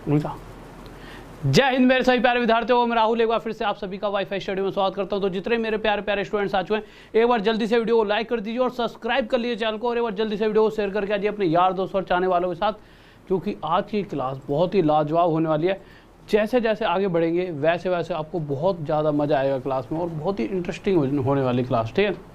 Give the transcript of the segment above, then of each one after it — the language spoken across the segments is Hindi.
उनका जय हिंद मेरे सभी प्यारे विद्यार्थियों, मैं राहुल एक बार फिर से आप सभी का वाईफाई स्टडी में स्वागत करता हूं। तो जितने मेरे प्यारे प्यारे स्टूडेंट्स आ चुके हैं, एक बार जल्दी से वीडियो को लाइक कर दीजिए और सब्सक्राइब कर लीजिए चैनल को, और एक बार जल्दी से वीडियो को शेयर करके आइए अपने यार दोस्तों और चाहने वालों के साथ, क्योंकि आज की क्लास बहुत ही लाजवाब होने वाली है। जैसे जैसे आगे बढ़ेंगे वैसे वैसे आपको बहुत ज़्यादा मज़ा आएगा क्लास में, और बहुत ही इंटरेस्टिंग होने वाली क्लास, ठीक है।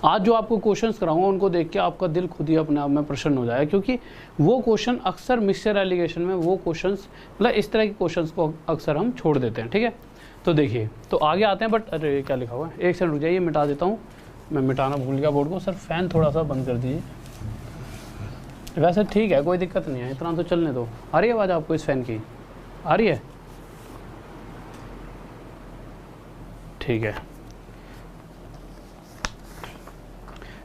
आज जो आपको क्वेश्चंस कराऊंगा उनको देख के आपका दिल खुद ही अपने आप में प्रसन्न हो जाएगा, क्योंकि वो क्वेश्चन अक्सर मिक्सचर एलिगेशन में वो क्वेश्चंस मतलब इस तरह के क्वेश्चंस को अक्सर हम छोड़ देते हैं, ठीक है। तो देखिए, तो आगे आते हैं, बट अरे क्या लिखा हुआ है, एक सेकंड रुक जाइए, मिटा देता हूँ। मैं मिटाना भूल गया बोर्ड को। सर फैन थोड़ा सा बंद कर दीजिए। वैसे ठीक है, कोई दिक्कत नहीं है, इतना तो चलने दो। आ रही है आवाज़ आपको इस फैन की? आ रही है? ठीक है,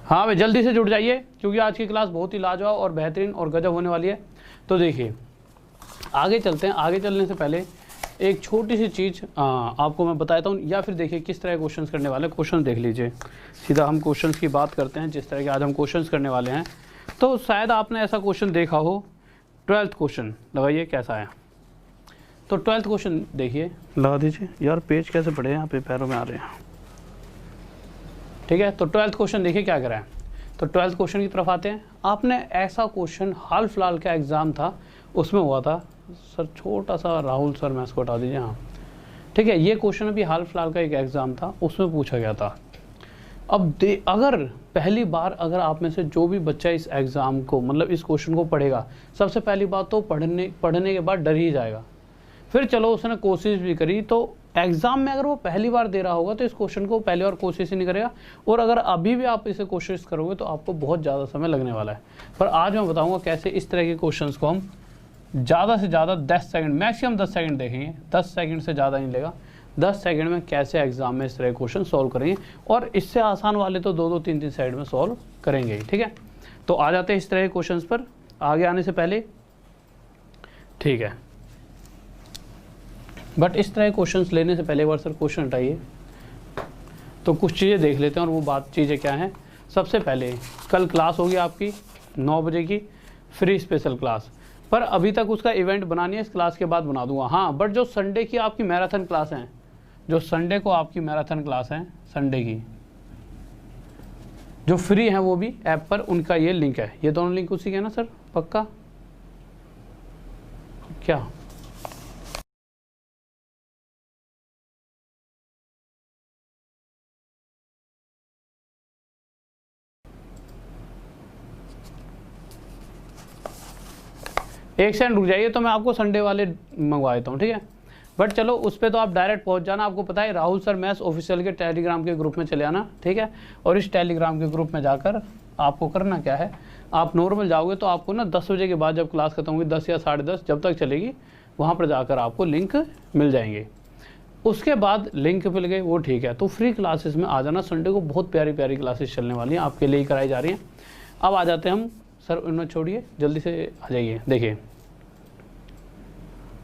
हाँ भाई जल्दी से जुड़ जाइए, क्योंकि आज की क्लास बहुत ही लाजवाब और बेहतरीन और गजब होने वाली है। तो देखिए, आगे चलते हैं। आगे चलने से पहले एक छोटी सी चीज़ आपको मैं बताता हूँ, या फिर देखिए किस तरह के क्वेश्चंस करने वाले हैं। क्वेश्चन देख लीजिए, सीधा हम क्वेश्चंस की बात करते हैं। जिस तरह के आज हम क्वेश्चंस करने वाले हैं, तो शायद आपने ऐसा क्वेश्चन देखा हो। 12th क्वेश्चन लगाइए कैसा है। तो 12th क्वेश्चन देखिए, लगा दीजिए। यार पेज कैसे पड़े हैं यहाँ पे, पैरों में आ रहे हैं, ठीक है। तो 12th क्वेश्चन देखिए क्या करा है। तो 12th क्वेश्चन की तरफ आते हैं। आपने ऐसा क्वेश्चन हाल फिलहाल का एग्जाम था, उसमें हुआ था। सर छोटा सा राहुल सर मैं इसको हटा दीजिए, हाँ ठीक है। ये क्वेश्चन अभी हाल फिलहाल का एक एग्जाम था, उसमें पूछा गया था। अब अगर पहली बार अगर आप में से जो भी बच्चा इस एग्ज़ाम को मतलब इस क्वेश्चन को पढ़ेगा, सबसे पहली बात तो पढ़ने के बाद डर ही जाएगा। फिर चलो उसने कोशिश भी करी, तो एग्ज़ाम में अगर वो पहली बार दे रहा होगा तो इस क्वेश्चन को पहली बार कोशिश ही नहीं करेगा, और अगर अभी भी आप इसे कोशिश करोगे तो आपको बहुत ज़्यादा समय लगने वाला है। पर आज मैं बताऊंगा कैसे इस तरह के क्वेश्चंस को हम ज़्यादा से ज़्यादा 10 सेकंड, मैक्सिमम 10 सेकंड देखेंगे, 10 सेकंड से ज़्यादा नहीं लेगा। 10 सेकंड में कैसे एग्जाम में इस तरह के क्वेश्चन सॉल्व करेंगे, और इससे आसान वाले तो 2-2, 3-3 साइड में सॉल्व करेंगे ही, ठीक है। तो आ जाते हैं इस तरह के क्वेश्चन पर आगे आने से पहले, ठीक है। बट इस तरह के क्वेश्चंस लेने से पहले एक बार सर क्वेश्चन हटाइए, तो कुछ चीज़ें देख लेते हैं। और वो चीज़ें क्या हैं, सबसे पहले कल क्लास होगी आपकी 9 बजे की फ्री स्पेशल क्लास, पर अभी तक उसका इवेंट बनानी है, इस क्लास के बाद बना दूंगा। हाँ, बट जो संडे की आपकी मैराथन क्लास है, जो संडे को आपकी मैराथन क्लास है, संडे की जो फ्री है वो भी ऐप पर, उनका ये लिंक है। ये दोनों लिंक उसी के ना सर, पक्का क्या? एक सेकंड रुक जाइए, तो मैं आपको संडे वाले मंगवा देता हूँ, ठीक है। बट चलो उस पर तो आप डायरेक्ट पहुँच जाना। आपको पता है राहुल सर मैथ्स ऑफिशियल के टेलीग्राम के ग्रुप में चले आना, ठीक है। और इस टेलीग्राम के ग्रुप में जाकर आपको करना क्या है, आप नॉर्मल जाओगे तो आपको ना 10 बजे के बाद जब क्लास खत्म होगी, 10 या 10:30 जब तक चलेगी, वहाँ पर जाकर आपको लिंक मिल जाएंगे। उसके बाद लिंक मिल गए वो ठीक है, तो फ्री क्लासेस में आ जाना। संडे को बहुत प्यारी प्यारी क्लासेस चलने वाली हैं, आपके लिए ही कराई जा रही हैं। अब आ जाते हैं हम, सर उन्हें छोड़िए, जल्दी से आ जाइए। देखिए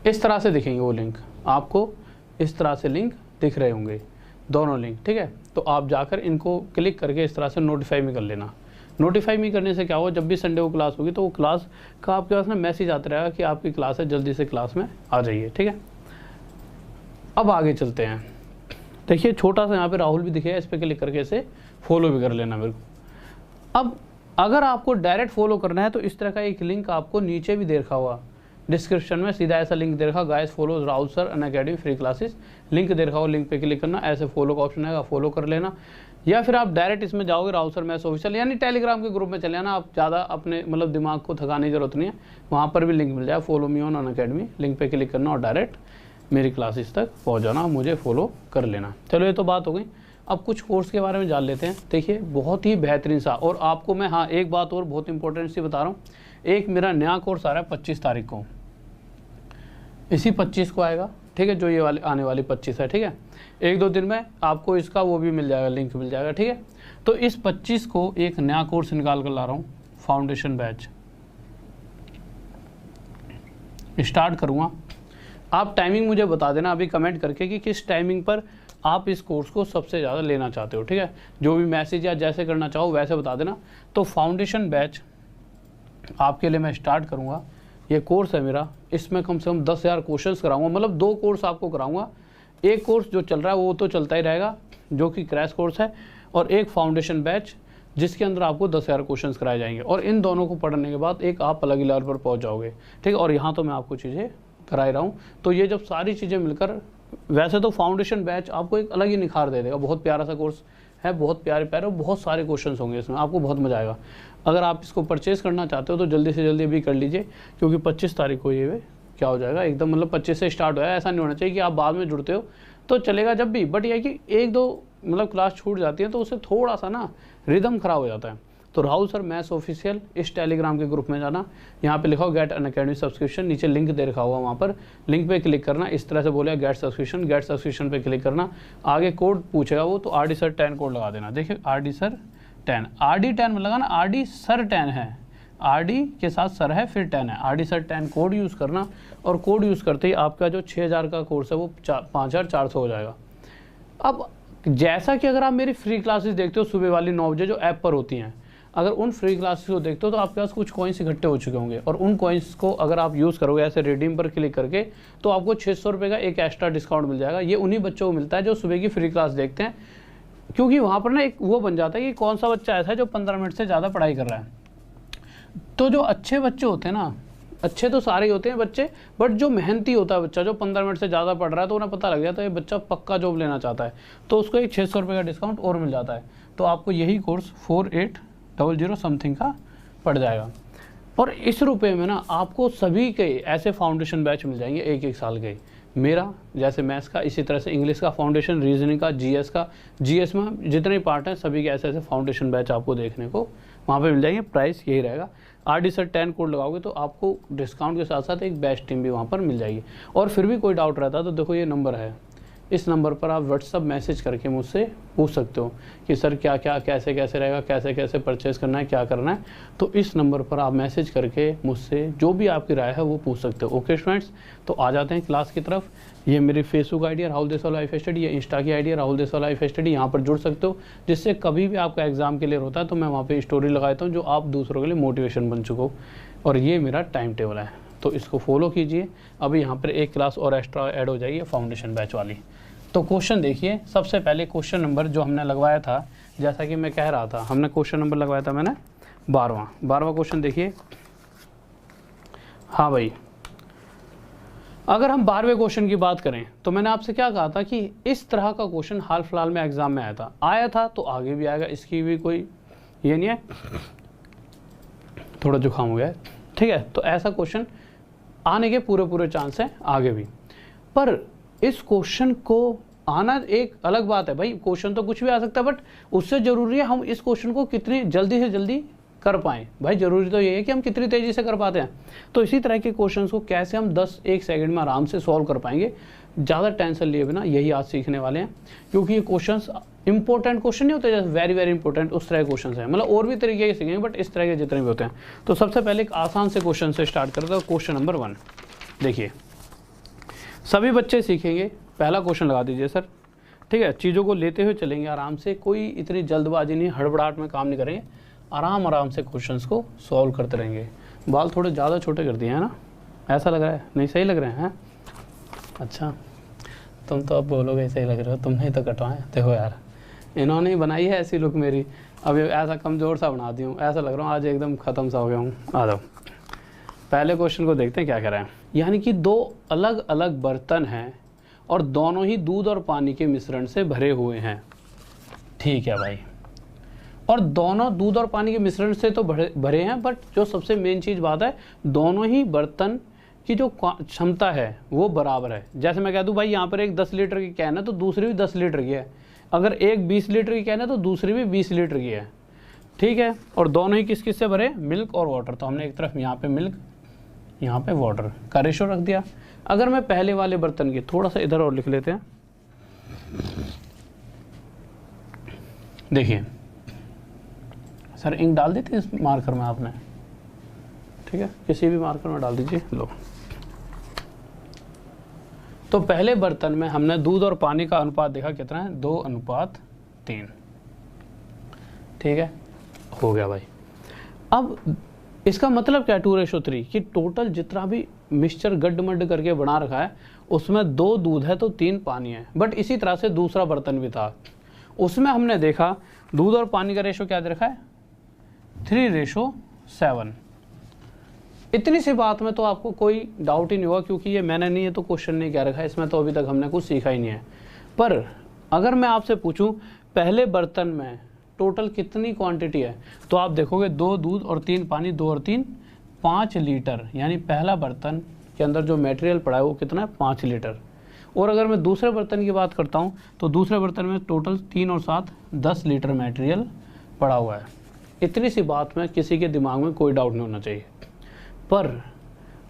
इस तरह से दिखेंगे वो लिंक आपको, इस तरह से लिंक दिख रहे होंगे दोनों लिंक, ठीक है। तो आप जाकर इनको क्लिक करके इस तरह से नोटिफाई में कर लेना। नोटिफाई में करने से क्या हो, जब भी संडे को क्लास होगी तो वो क्लास का आपके पास ना मैसेज आता रहेगा कि आपकी क्लास है, जल्दी से क्लास में आ जाइए, ठीक है। अब आगे चलते हैं। देखिए छोटा सा यहाँ पे राहुल भी दिखेगा, इस पर क्लिक करके इसे फॉलो भी कर लेना मेरे को। अब अगर आपको डायरेक्ट फॉलो करना है तो इस तरह का एक लिंक आपको नीचे भी दे रखा हुआ, डिस्क्रिप्शन में सीधा ऐसा लिंक दे रखा, guys follow Rahul sir Unacademy free classes, link दे रखा हो, लिंक पे क्लिक करना, ऐसे फॉलो का ऑप्शन आएगा, फॉलो कर लेना। या फिर आप डायरेक्ट इसमें जाओगे राहुल सर मैथ्स ऑफिशियल, यानी टेलीग्राम के ग्रुप में चले आना। आप ज़्यादा अपने मतलब दिमाग को थकाने की जरूरत नहीं है, वहाँ पर भी लिंक मिल जाए, follow me on Unacademy, link पे क्लिक करना और डायरेक्ट मेरी क्लासेस तक पहुँच जाना, मुझे फॉलो कर लेना। चलो ये तो बात हो गई। अब कुछ कोर्स के बारे में जान लेते हैं। देखिए बहुत ही बेहतरीन सा, और आपको मैं हाँ एक बात और बहुत इंपॉर्टेंट सी बता रहा हूँ, एक मेरा नया कोर्स आ रहा है 25 तारीख को, इसी 25 को आएगा, ठीक है। जो ये वाली आने वाली 25 है, ठीक है। 1-2 दिन में आपको इसका वो भी मिल जाएगा, लिंक मिल जाएगा, ठीक है। तो इस 25 को एक नया कोर्स निकाल कर ला रहा हूँ, फाउंडेशन बैच स्टार्ट करूँगा। आप टाइमिंग मुझे बता देना अभी कमेंट करके कि किस टाइमिंग पर आप इस कोर्स को सबसे ज़्यादा लेना चाहते हो, ठीक है। जो भी मैसेज या जैसे करना चाहो वैसे बता देना। तो फाउंडेशन बैच आपके लिए मैं स्टार्ट करूँगा ये कोर्स है मेरा, इसमें कम से कम 10,000 क्वेश्चंस कराऊंगा, मतलब 2 कोर्स आपको कराऊंगा। एक कोर्स जो चल रहा है वो तो चलता ही रहेगा जो कि क्रैश कोर्स है, और एक फाउंडेशन बैच जिसके अंदर आपको 10,000 क्वेश्चंस कराए जाएंगे, और इन दोनों को पढ़ने के बाद एक आप अलग ही लेवल पर पहुंच जाओगे। ठीक है, और यहाँ तो मैं आपको चीज़ें करा ही रहा हूँ। तो ये जब सारी चीज़ें मिलकर, वैसे तो फाउंडेशन बैच आपको एक अलग ही निखार दे देगा। बहुत प्यारा सा कोर्स है, बहुत प्यारे प्यारे, बहुत सारे क्वेश्चंस होंगे इसमें, आपको बहुत मजा आएगा। अगर आप इसको परचेज़ करना चाहते हो तो जल्दी से जल्दी अभी कर लीजिए, क्योंकि 25 तारीख को ये क्या हो जाएगा एकदम, मतलब 25 से स्टार्ट हुआ है। ऐसा नहीं होना चाहिए कि आप बाद में जुड़ते हो तो चलेगा जब भी, बट यह कि 1-2 मतलब क्लास छूट जाती है तो उससे थोड़ा सा ना रिदम खराब हो जाता है। तो राहुल सर मैथ्स ऑफिशियल इस टेलीग्राम के ग्रुप में जाना, यहाँ पे लिखा हो गेट अनअकैडमी सब्सक्रिप्शन, नीचे लिंक दे रखा हुआ, वहाँ पर लिंक पे क्लिक करना। इस तरह से बोलेगा गेट सब्सक्रिप्शन पे क्लिक करना। आगे कोड पूछेगा वो, तो RD सर 10 कोड लगा देना। देखिए RD सर 10, RD 10 में लगाना, RD सर 10 है, RD के साथ सर है फिर 10 है, RD सर 10 कोड यूज़ करना। और कोड यूज़ करते ही आपका जो 6,000 का कोर्स है वो 5,400 हो जाएगा। अब जैसा कि अगर आप मेरी फ्री क्लासेस देखते हो सुबह वाली 9 बजे जो ऐप पर होती हैं, अगर उन फ्री क्लासेस को देखते हो तो आपके पास कुछ कॉइन्स इकट्ठे हो चुके होंगे, और उन कॉइन्स को अगर आप यूज़ करोगे ऐसे रिडीम पर क्लिक करके, तो आपको 600 रुपये का एक एक्स्ट्रा डिस्काउंट मिल जाएगा। ये उन्हीं बच्चों को मिलता है जो सुबह की फ्री क्लास देखते हैं, क्योंकि वहाँ पर ना एक वो बन जाता है कि कौन सा बच्चा ऐसा है जो 15 मिनट से ज़्यादा पढ़ाई कर रहा है। तो जो अच्छे बच्चे होते हैं ना, अच्छे तो सारे ही होते हैं बच्चे, बट जो मेहनती होता है बच्चा, जो 15 मिनट से ज़्यादा पढ़ रहा है, तो उन्हें पता लग जाता है ये बच्चा पक्का जॉब लेना चाहता है, तो उसको एक 600 रुपये का डिस्काउंट और मिल जाता है। तो आपको यही कोर्स 4800 समथिंग का पड़ जाएगा। और इस रुपये में ना आपको सभी के ऐसे फाउंडेशन बैच मिल जाएंगे 1-1 साल के। मेरा जैसे मैथ्स का, इसी तरह से इंग्लिश का फाउंडेशन, रीजनिंग का, GS का, GS में जितने पार्ट हैं सभी के ऐसे ऐसे फाउंडेशन बैच आपको देखने को वहाँ पे मिल जाएंगे। प्राइस यही रहेगा। RD सर 10 कोड लगाओगे तो आपको डिस्काउंट के साथ साथ एक बैच टीम भी वहाँ पर मिल जाएगी। और फिर भी कोई डाउट रहता है तो देखो ये नंबर है, इस नंबर पर आप व्हाट्सअप मैसेज करके मुझसे पूछ सकते हो कि सर क्या क्या कैसे कैसे रहेगा, कैसे कैसे परचेज़ करना है, क्या करना है। तो इस नंबर पर आप मैसेज करके मुझसे जो भी आपकी राय है वो पूछ सकते हो। ओके स्टूडेंट्स, तो आ जाते हैं क्लास की तरफ। ये मेरी फेसबुक आईडी है राहुल देसवाल लाइफ स्टडी, ये इंस्टा की आईडी है राहुल देसवाल लाइफ स्टडी। यहाँ पर जुड़ सकते हो, जिससे कभी भी आपका एग्जाम क्लियर होता है तो मैं वहाँ पे स्टोरी लगाता हूँ जो आप दूसरों के लिए मोटिवेशन बन चुको। और ये मेरा टाइम टेबल है, तो इसको फॉलो कीजिए। अभी यहाँ पर एक क्लास और एक्स्ट्रा ऐड हो जाएगी फाउंडेशन बैच वाली। तो क्वेश्चन देखिए, सबसे पहले क्वेश्चन नंबर जो हमने लगवाया था, जैसा कि मैं कह रहा था, हमने क्वेश्चन नंबर लगवाया था मैंने 12वां क्वेश्चन देखिए। हाँ भाई, अगर हम 12वें क्वेश्चन की बात करें तो मैंने आपसे क्या कहा था कि इस तरह का क्वेश्चन हाल फिलहाल में एग्जाम में आया था तो आगे भी आएगा, इसकी भी कोई ये नहीं है। थोड़ा जुकाम हो गया है, ठीक है। तो ऐसा क्वेश्चन आने के पूरे चांस हैं आगे भी। पर इस क्वेश्चन को आना एक अलग बात है भाई, क्वेश्चन तो कुछ भी आ सकता है, बट उससे ज़रूरी है हम इस क्वेश्चन को कितनी जल्दी से जल्दी कर पाएँ। भाई ज़रूरी तो ये है कि हम कितनी तेज़ी से कर पाते हैं। तो इसी तरह के क्वेश्चंस को कैसे हम 10-1 सेकंड में आराम से सॉल्व कर पाएंगे, ज़्यादा टेंशन लिए बिना, यही आज सीखने वाले हैं। क्योंकि ये क्वेश्चंस इंपॉर्टेंट क्वेश्चन नहीं होते, जैसे वेरी वेरी इंपॉर्टेंट उस तरह के क्वेश्चन हैं, मतलब और भी तरीके के सीखेंगे, बट इस तरह के जितने भी होते हैं। तो सबसे पहले एक आसान से क्वेश्चन से स्टार्ट करते हैं। क्वेश्चन नंबर 1 देखिए, सभी बच्चे सीखेंगे। पहला क्वेश्चन लगा दीजिए सर, ठीक है। चीज़ों को लेते हुए चलेंगे आराम से, कोई इतनी जल्दबाजी नहीं, हड़बड़ाहट में काम नहीं करेंगे, आराम से क्वेश्चंस को सॉल्व करते रहेंगे। बाल थोड़े ज़्यादा छोटे कर दिए हैं ना, ऐसा लग रहा है? नहीं, सही लग रहे हैं? अच्छा, तुम तो अब बोलोगे सही लग रहे हो, तुमने ही तो कटवाए। देखो यार, इन्होंने ही बनाई है ऐसी लुक मेरी। अब ऐसा कमज़ोर सा बना दी हूँ, ऐसा लग रहा हूँ आज एकदम ख़त्म सा हो गया हूँ। आ जाओ, पहले क्वेश्चन को देखते हैं क्या कह रहे हैं। यानी कि 2 अलग अलग बर्तन हैं और दोनों ही दूध और पानी के मिश्रण से भरे हुए हैं, ठीक है भाई। और दोनों दूध और पानी के मिश्रण से तो भरे हैं, बट जो सबसे मेन चीज़ बात है, दोनों ही बर्तन की जो क्षमता है वो बराबर है। जैसे मैं कह दूं भाई यहाँ पर एक 10 लीटर की कैन है तो दूसरी भी 10 लीटर की है, अगर एक 20 लीटर की कैन है तो दूसरी भी 20 लीटर की है, ठीक है। और दोनों ही किस किस से भरे, मिल्क और वाटर। तो हमने एक तरफ यहाँ पे मिल्क, यहाँ पे वाटर का रेशो रख दिया। अगर मैं पहले वाले बर्तन की थोड़ा सा इधर और लिख लेते हैं, देखिए सर इंक डाल दी थी इस मार्कर में आपने, ठीक है, किसी भी मार्कर में डाल दीजिए। लो, तो पहले बर्तन में हमने दूध और पानी का अनुपात देखा कितना है, 2:3, ठीक है, हो गया भाई। अब इसका मतलब क्या है 2:3 कि टोटल जितना भी मिक्सचर गड्ढ मड्ढ करके बना रखा है उसमें 2 दूध है तो 3 पानी है। बट इसी तरह से दूसरा बर्तन भी था, उसमें हमने देखा दूध और पानी का रेशो क्या दे रखा है 3:7। इतनी सी बात में तो आपको कोई डाउट ही नहीं होगा, क्योंकि ये मैंने नहीं, है तो क्वेश्चन नहीं कह रखा है, इसमें तो अभी तक हमने कुछ सीखा ही नहीं है। पर अगर मैं आपसे पूछूं पहले बर्तन में टोटल कितनी क्वांटिटी है, तो आप देखोगे 2 दूध और 3 पानी, 2 और 3 5 लीटर, यानी पहला बर्तन के अंदर जो मटेरियल पड़ा है वो कितना है 5 लीटर। और अगर मैं दूसरे बर्तन की बात करता हूँ तो दूसरे बर्तन में टोटल 3 और 7 10 लीटर मटेरियल पड़ा हुआ है। इतनी सी बात में किसी के दिमाग में कोई डाउट नहीं होना चाहिए। पर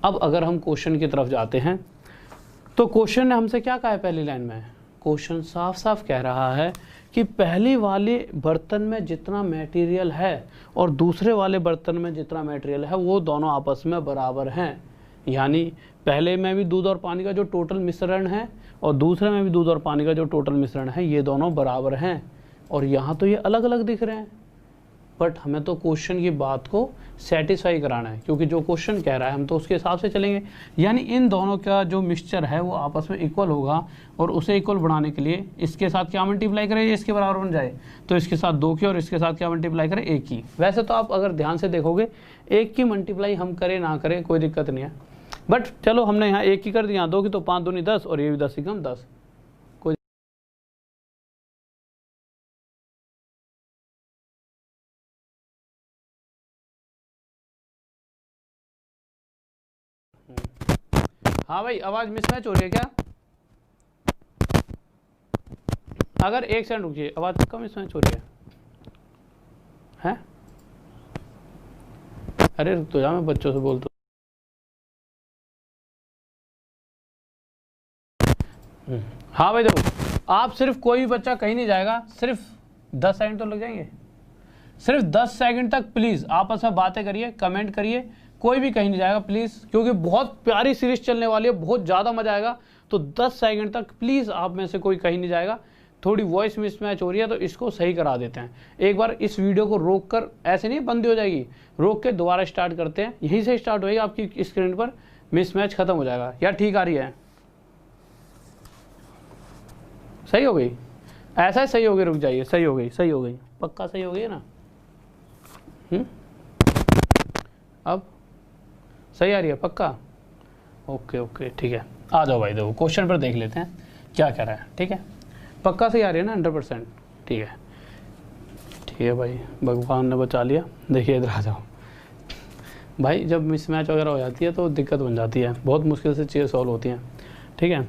अब अगर हम क्वेश्चन की तरफ जाते हैं तो क्वेश्चन ने हमसे क्या कहा है पहली लाइन में, क्वेश्चन साफ साफ कह रहा है कि पहले वाले बर्तन में जितना मटेरियल है और दूसरे वाले बर्तन में जितना मटेरियल है वो दोनों आपस में बराबर हैं। यानी पहले में भी दूध और पानी का जो टोटल मिश्रण है और दूसरे में भी दूध और पानी का जो टोटल मिश्रण है ये दोनों बराबर हैं। और यहाँ तो ये अलग अलग दिख रहे हैं, बट हमें तो क्वेश्चन की बात को सेटिस्फाई कराना है, क्योंकि जो क्वेश्चन कह रहा है हम तो उसके हिसाब से चलेंगे। यानी इन दोनों का जो मिक्सचर है वो आपस में इक्वल होगा, और उसे इक्वल बनाने के लिए इसके साथ क्या मल्टीप्लाई करें इसके बराबर बन जाए, तो इसके साथ 2 की और इसके साथ क्या मल्टीप्लाई करें 1 की। वैसे तो आप अगर ध्यान से देखोगे 1 की मल्टीप्लाई हम करें ना करें कोई दिक्कत नहीं है, बट चलो हमने यहाँ 1 की कर दी, यहाँ 2 की, तो 5 दूनी 10 और ये भी 10 एकम 10। हाँ भाई, आवाज मिसमैच हो रही है क्या? अगर 1 सेकंड रुकिए, आवाज कम मिसमैच हो रही है? अरे रुक तो जा, मैं बच्चों से बोलता हूँ। हाँ भाई देखो, आप सिर्फ कोई भी बच्चा कहीं नहीं जाएगा, सिर्फ 10 सेकंड तो लग जाएंगे, सिर्फ 10 सेकंड तक प्लीज आपस में बातें करिए, कमेंट करिए, कोई भी कहीं नहीं जाएगा प्लीज, क्योंकि बहुत प्यारी सीरीज चलने वाली है, बहुत ज्यादा मजा आएगा। तो 10 सेकंड तक प्लीज आप में से कोई कहीं नहीं जाएगा। थोड़ी वॉइस मिसमैच हो रही है तो इसको सही करा देते हैं। एक बार इस वीडियो को रोक कर, ऐसे नहीं बंद हो जाएगी, रोक के दोबारा स्टार्ट करते हैं, यहीं से स्टार्ट होएगी, आपकी स्क्रीन पर मिसमैच खत्म हो जाएगा। या ठीक आ रही है? सही हो गई? ऐसा ही सही हो गई, रुक जाइए, सही हो गई, सही हो गई, पक्का सही हो गई है ना? अब सही आ रही है पक्का? ओके ओके ठीक है, आ जाओ भाई, देखो क्वेश्चन पर देख लेते हैं क्या कह रहा है। ठीक है, पक्का सही आ रही है ना 100%? ठीक है, ठीक है भाई, भगवान ने बचा लिया। देखिए इधर आ जाओ भाई, जब मिसमैच वगैरह हो जाती है तो दिक्कत बन जाती है, बहुत मुश्किल से चीज़ें सॉल्व होती हैं। ठीक है,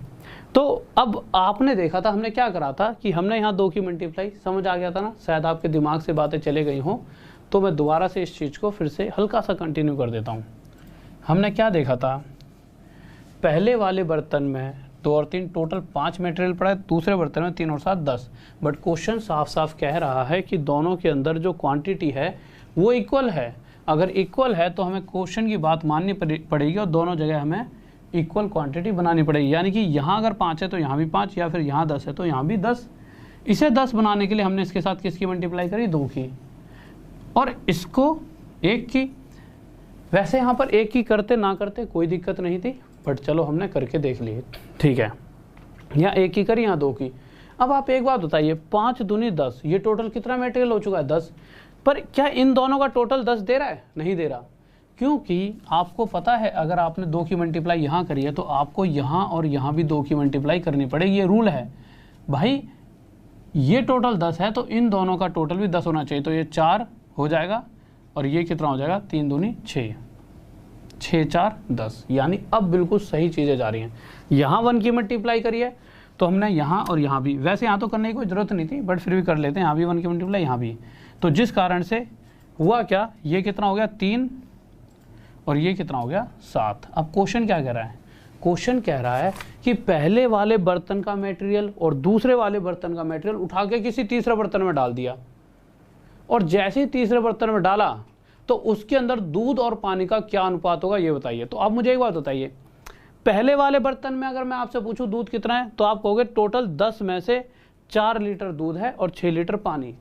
तो अब आपने देखा था हमने क्या करा था कि हमने यहाँ 2 की मल्टीप्लाई, समझ आ गया था ना? शायद आपके दिमाग से बातें चले गई हों, तो मैं दोबारा से इस चीज़ को फिर से हल्का सा कंटिन्यू कर देता हूँ। हमने क्या देखा था, पहले वाले बर्तन में 2 और 3 टोटल 5 मटेरियल पड़ा है, दूसरे बर्तन में 3 और 7 10। बट क्वेश्चन साफ साफ कह रहा है कि दोनों के अंदर जो क्वांटिटी है वो इक्वल है। अगर इक्वल है तो हमें क्वेश्चन की बात माननी पड़ेगी और दोनों जगह हमें इक्वल क्वांटिटी बनानी पड़ेगी। यानी कि यहाँ अगर 5 है तो यहाँ भी 5, या फिर यहाँ 10 है तो यहाँ भी 10। इसे 10 बनाने के लिए हमने इसके साथ किसकी मल्टीप्लाई करी? 2 की, और इसको 1 की। वैसे यहाँ पर 1 की करते ना करते कोई दिक्कत नहीं थी, बट चलो हमने करके देख लिए। ठीक है, यहाँ 1 की करी, यहाँ 2 की। अब आप एक बात बताइए, 5 दूनी 10, ये टोटल कितना मटेरियल हो चुका है? 10। पर क्या इन दोनों का टोटल 10 दे रहा है? नहीं दे रहा, क्योंकि आपको पता है अगर आपने 2 की मल्टीप्लाई यहाँ करी है तो आपको यहाँ और यहाँ भी 2 की मल्टीप्लाई करनी पड़ेगी। ये रूल है भाई, ये टोटल 10 है तो इन दोनों का टोटल भी 10 होना चाहिए। तो ये 4 हो जाएगा और ये कितना हो जाएगा? 3 दूनी 6, 6 4 10। यानी अब बिल्कुल सही चीज़ें जा रही हैं। यहाँ 1 की मल्टीप्लाई करी है तो हमने यहाँ और यहाँ भी, वैसे यहाँ तो करने की कोई ज़रूरत नहीं थी बट फिर भी कर लेते हैं, यहाँ भी 1 की मल्टीप्लाई, यहाँ भी। तो जिस कारण से हुआ क्या, ये कितना हो गया 3 और ये कितना हो गया 7। अब क्वेश्चन क्या कह रहा है? क्वेश्चन कह रहा है कि पहले वाले बर्तन का मटेरियल और दूसरे वाले बर्तन का मटेरियल उठा के किसी तीसरे बर्तन में डाल दिया, और जैसे ही तीसरे बर्तन में डाला तो उसके अंदर दूध और पानी का क्या अनुपात होगा ये बताइए। तो आप मुझे एक बात बताइए, पहले वाले बर्तन में अगर मैं आपसे पूछूं दूध कितना है तो आप कहोगे टोटल 10 में से 4 लीटर दूध है और 6 लीटर पानी।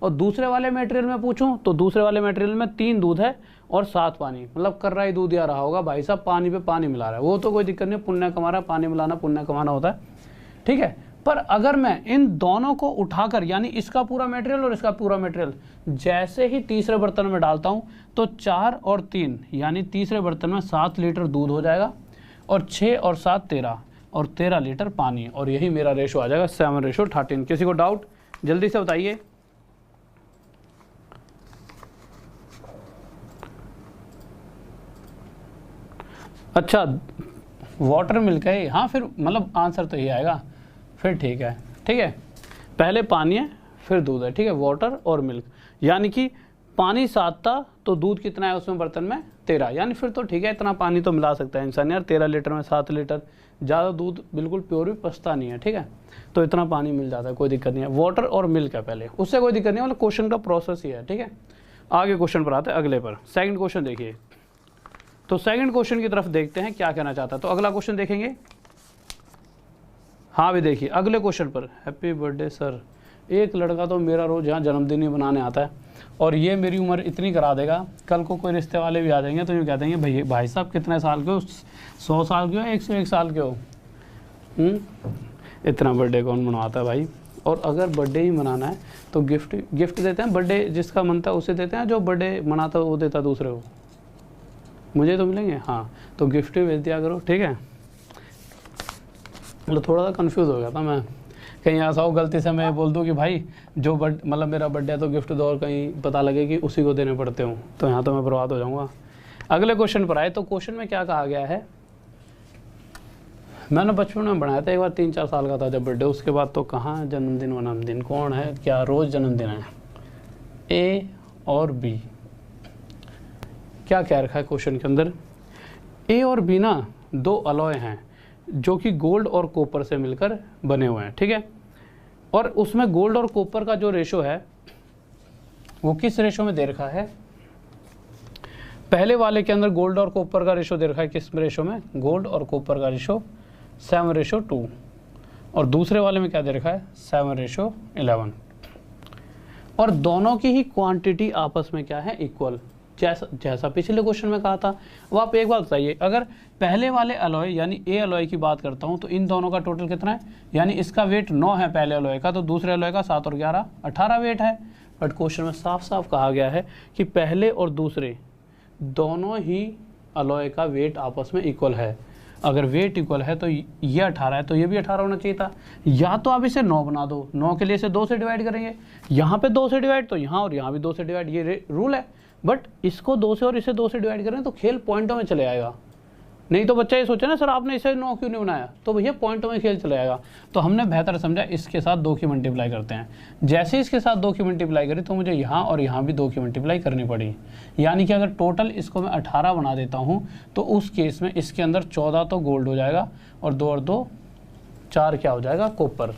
और दूसरे वाले मटेरियल में पूछूं तो दूसरे वाले मटेरियल में 3 दूध है और 7 पानी, मतलब कर रहा ही दूध आ रहा होगा भाई साहब, पानी पे पानी मिला रहा है, वो तो कोई दिक्कत नहीं, पुण्य कमा रहा है, पानी मिलाना पुण्य कमाना होता है, ठीक है। पर अगर मैं इन दोनों को उठाकर, यानी इसका पूरा मटेरियल और इसका पूरा मटेरियल जैसे ही तीसरे बर्तन में डालता हूं तो 4 और 3 यानी तीसरे बर्तन में 7 लीटर दूध हो जाएगा और 6 और 7 13 और 13 लीटर पानी, और यही मेरा रेशो आ जाएगा 7:13। किसी को डाउट जल्दी से बताइए। अच्छा, वाटर मिल्क है, हाँ फिर मतलब आंसर तो ये आएगा, फिर ठीक है, ठीक है, पहले पानी है फिर दूध है, ठीक है, वाटर और मिल्क, यानी कि पानी 7 था तो दूध कितना है उसमें बर्तन में 13, यानी फिर तो ठीक है, इतना पानी तो मिला सकता है इंसान यार, 13 लीटर में 7 लीटर, ज़्यादा दूध बिल्कुल प्योर भी पचता नहीं है, ठीक है, तो इतना पानी मिल जाता है, कोई दिक्कत नहीं है। वाटर और मिल्क है पहले, उससे कोई दिक्कत नहीं है, मतलब क्वेश्चन का प्रोसेस ही है, ठीक है। आगे क्वेश्चन पर आते हैं, अगले पर, सेकंड क्वेश्चन देखिए। तो सेकंड क्वेश्चन की तरफ देखते हैं क्या कहना चाहता है। तो अगला क्वेश्चन देखेंगे, हाँ भी देखिए अगले क्वेश्चन पर, हैप्पी बर्थडे सर, एक लड़का तो मेरा रोज़ यहाँ जन्मदिन ही बनाने आता है और ये मेरी उम्र इतनी करा देगा, कल को कोई रिश्ते वाले भी आ जाएंगे तो ये कह देंगे भाई साहब कितने साल के हो, 100 साल के हो, 101 साल के हो, इतना बर्थडे कौन मनवाता है भाई। और अगर बर्थडे ही मनाना है तो गिफ्ट देते हैं, बर्थडे जिसका मनता है उसे देते हैं, जो बर्थडे मनाता है वो देता है दूसरे को, मुझे तो मिलेंगे, हाँ तो गिफ्ट भी भेज दिया करो, ठीक है। मतलब थोड़ा सा कंफ्यूज हो गया था मैं, कहीं ऐसा हो गलती से मैं बोल दूं कि भाई जो मतलब मेरा बर्थडे है तो गिफ्ट दो, और कहीं पता लगे कि उसी को देने पड़ते हूँ, तो यहाँ तो मैं बर्बाद हो जाऊँगा। अगले क्वेश्चन पर आए, तो क्वेश्चन में क्या कहा गया है, मैंने बचपन में बनाया था एक बार, 3-4 साल का था जब बर्थडे, उसके बाद तो कहाँ जन्मदिन वन्मदिन, कौन है क्या रोज़ जन्मदिन है। ए और बी, क्या कह रखा है क्वेश्चन के अंदर, ए और बी ना 2 अलॉय हैं जो कि गोल्ड और कॉपर से मिलकर बने हुए हैं, ठीक है। और उसमें गोल्ड और कॉपर का जो रेशो है वो किस रेशो में दे रखा है, पहले वाले के अंदर गोल्ड और कॉपर का रेशो दे रखा है किस रेशो में, गोल्ड और कॉपर का रेशो 7:2, और दूसरे वाले में क्या दे रखा है 7:11, और दोनों की ही क्वांटिटी आपस में क्या है इक्वल, जैसा पिछले क्वेश्चन में कहा था। अब आप एक बात बताइए, अगर पहले वाले अलॉय यानी ए अलॉय की बात करता हूं तो इन दोनों का टोटल कितना है, यानी इसका वेट 9 है पहले अलॉय का, तो दूसरे अलॉय का 7 और 11 18 वेट है। बट क्वेश्चन में साफ साफ कहा गया है कि पहले और दूसरे दोनों ही अलॉय का वेट आपस में इक्वल है। अगर वेट इक्वल है तो ये 18 है तो ये भी 18 होना चाहिए था। या तो आप इसे 9 बना दो, 9 के लिए इसे 2 से डिवाइड करेंगे, यहाँ पे 2 से डिवाइड तो यहाँ और यहाँ भी 2 से डिवाइड, ये रूल है। बट इसको 2 से और इसे 2 से डिवाइड करें तो खेल पॉइंटों में चले आएगा। नहीं तो बच्चा ये सोचे ना सर आपने इसे 9 क्यों नहीं बनाया, तो भैया पॉइंटों में खेल चले आएगा। तो हमने बेहतर समझा इसके साथ 2 की मल्टीप्लाई करते हैं। जैसे इसके साथ 2 की मल्टीप्लाई करी तो मुझे यहाँ और यहाँ भी 2 की मल्टीप्लाई करनी पड़ी, यानी कि अगर टोटल इसको मैं 18 बना देता हूँ तो उस केस में इसके अंदर 14 तो गोल्ड हो जाएगा और 2 और 2 4 क्या हो जाएगा कॉपर।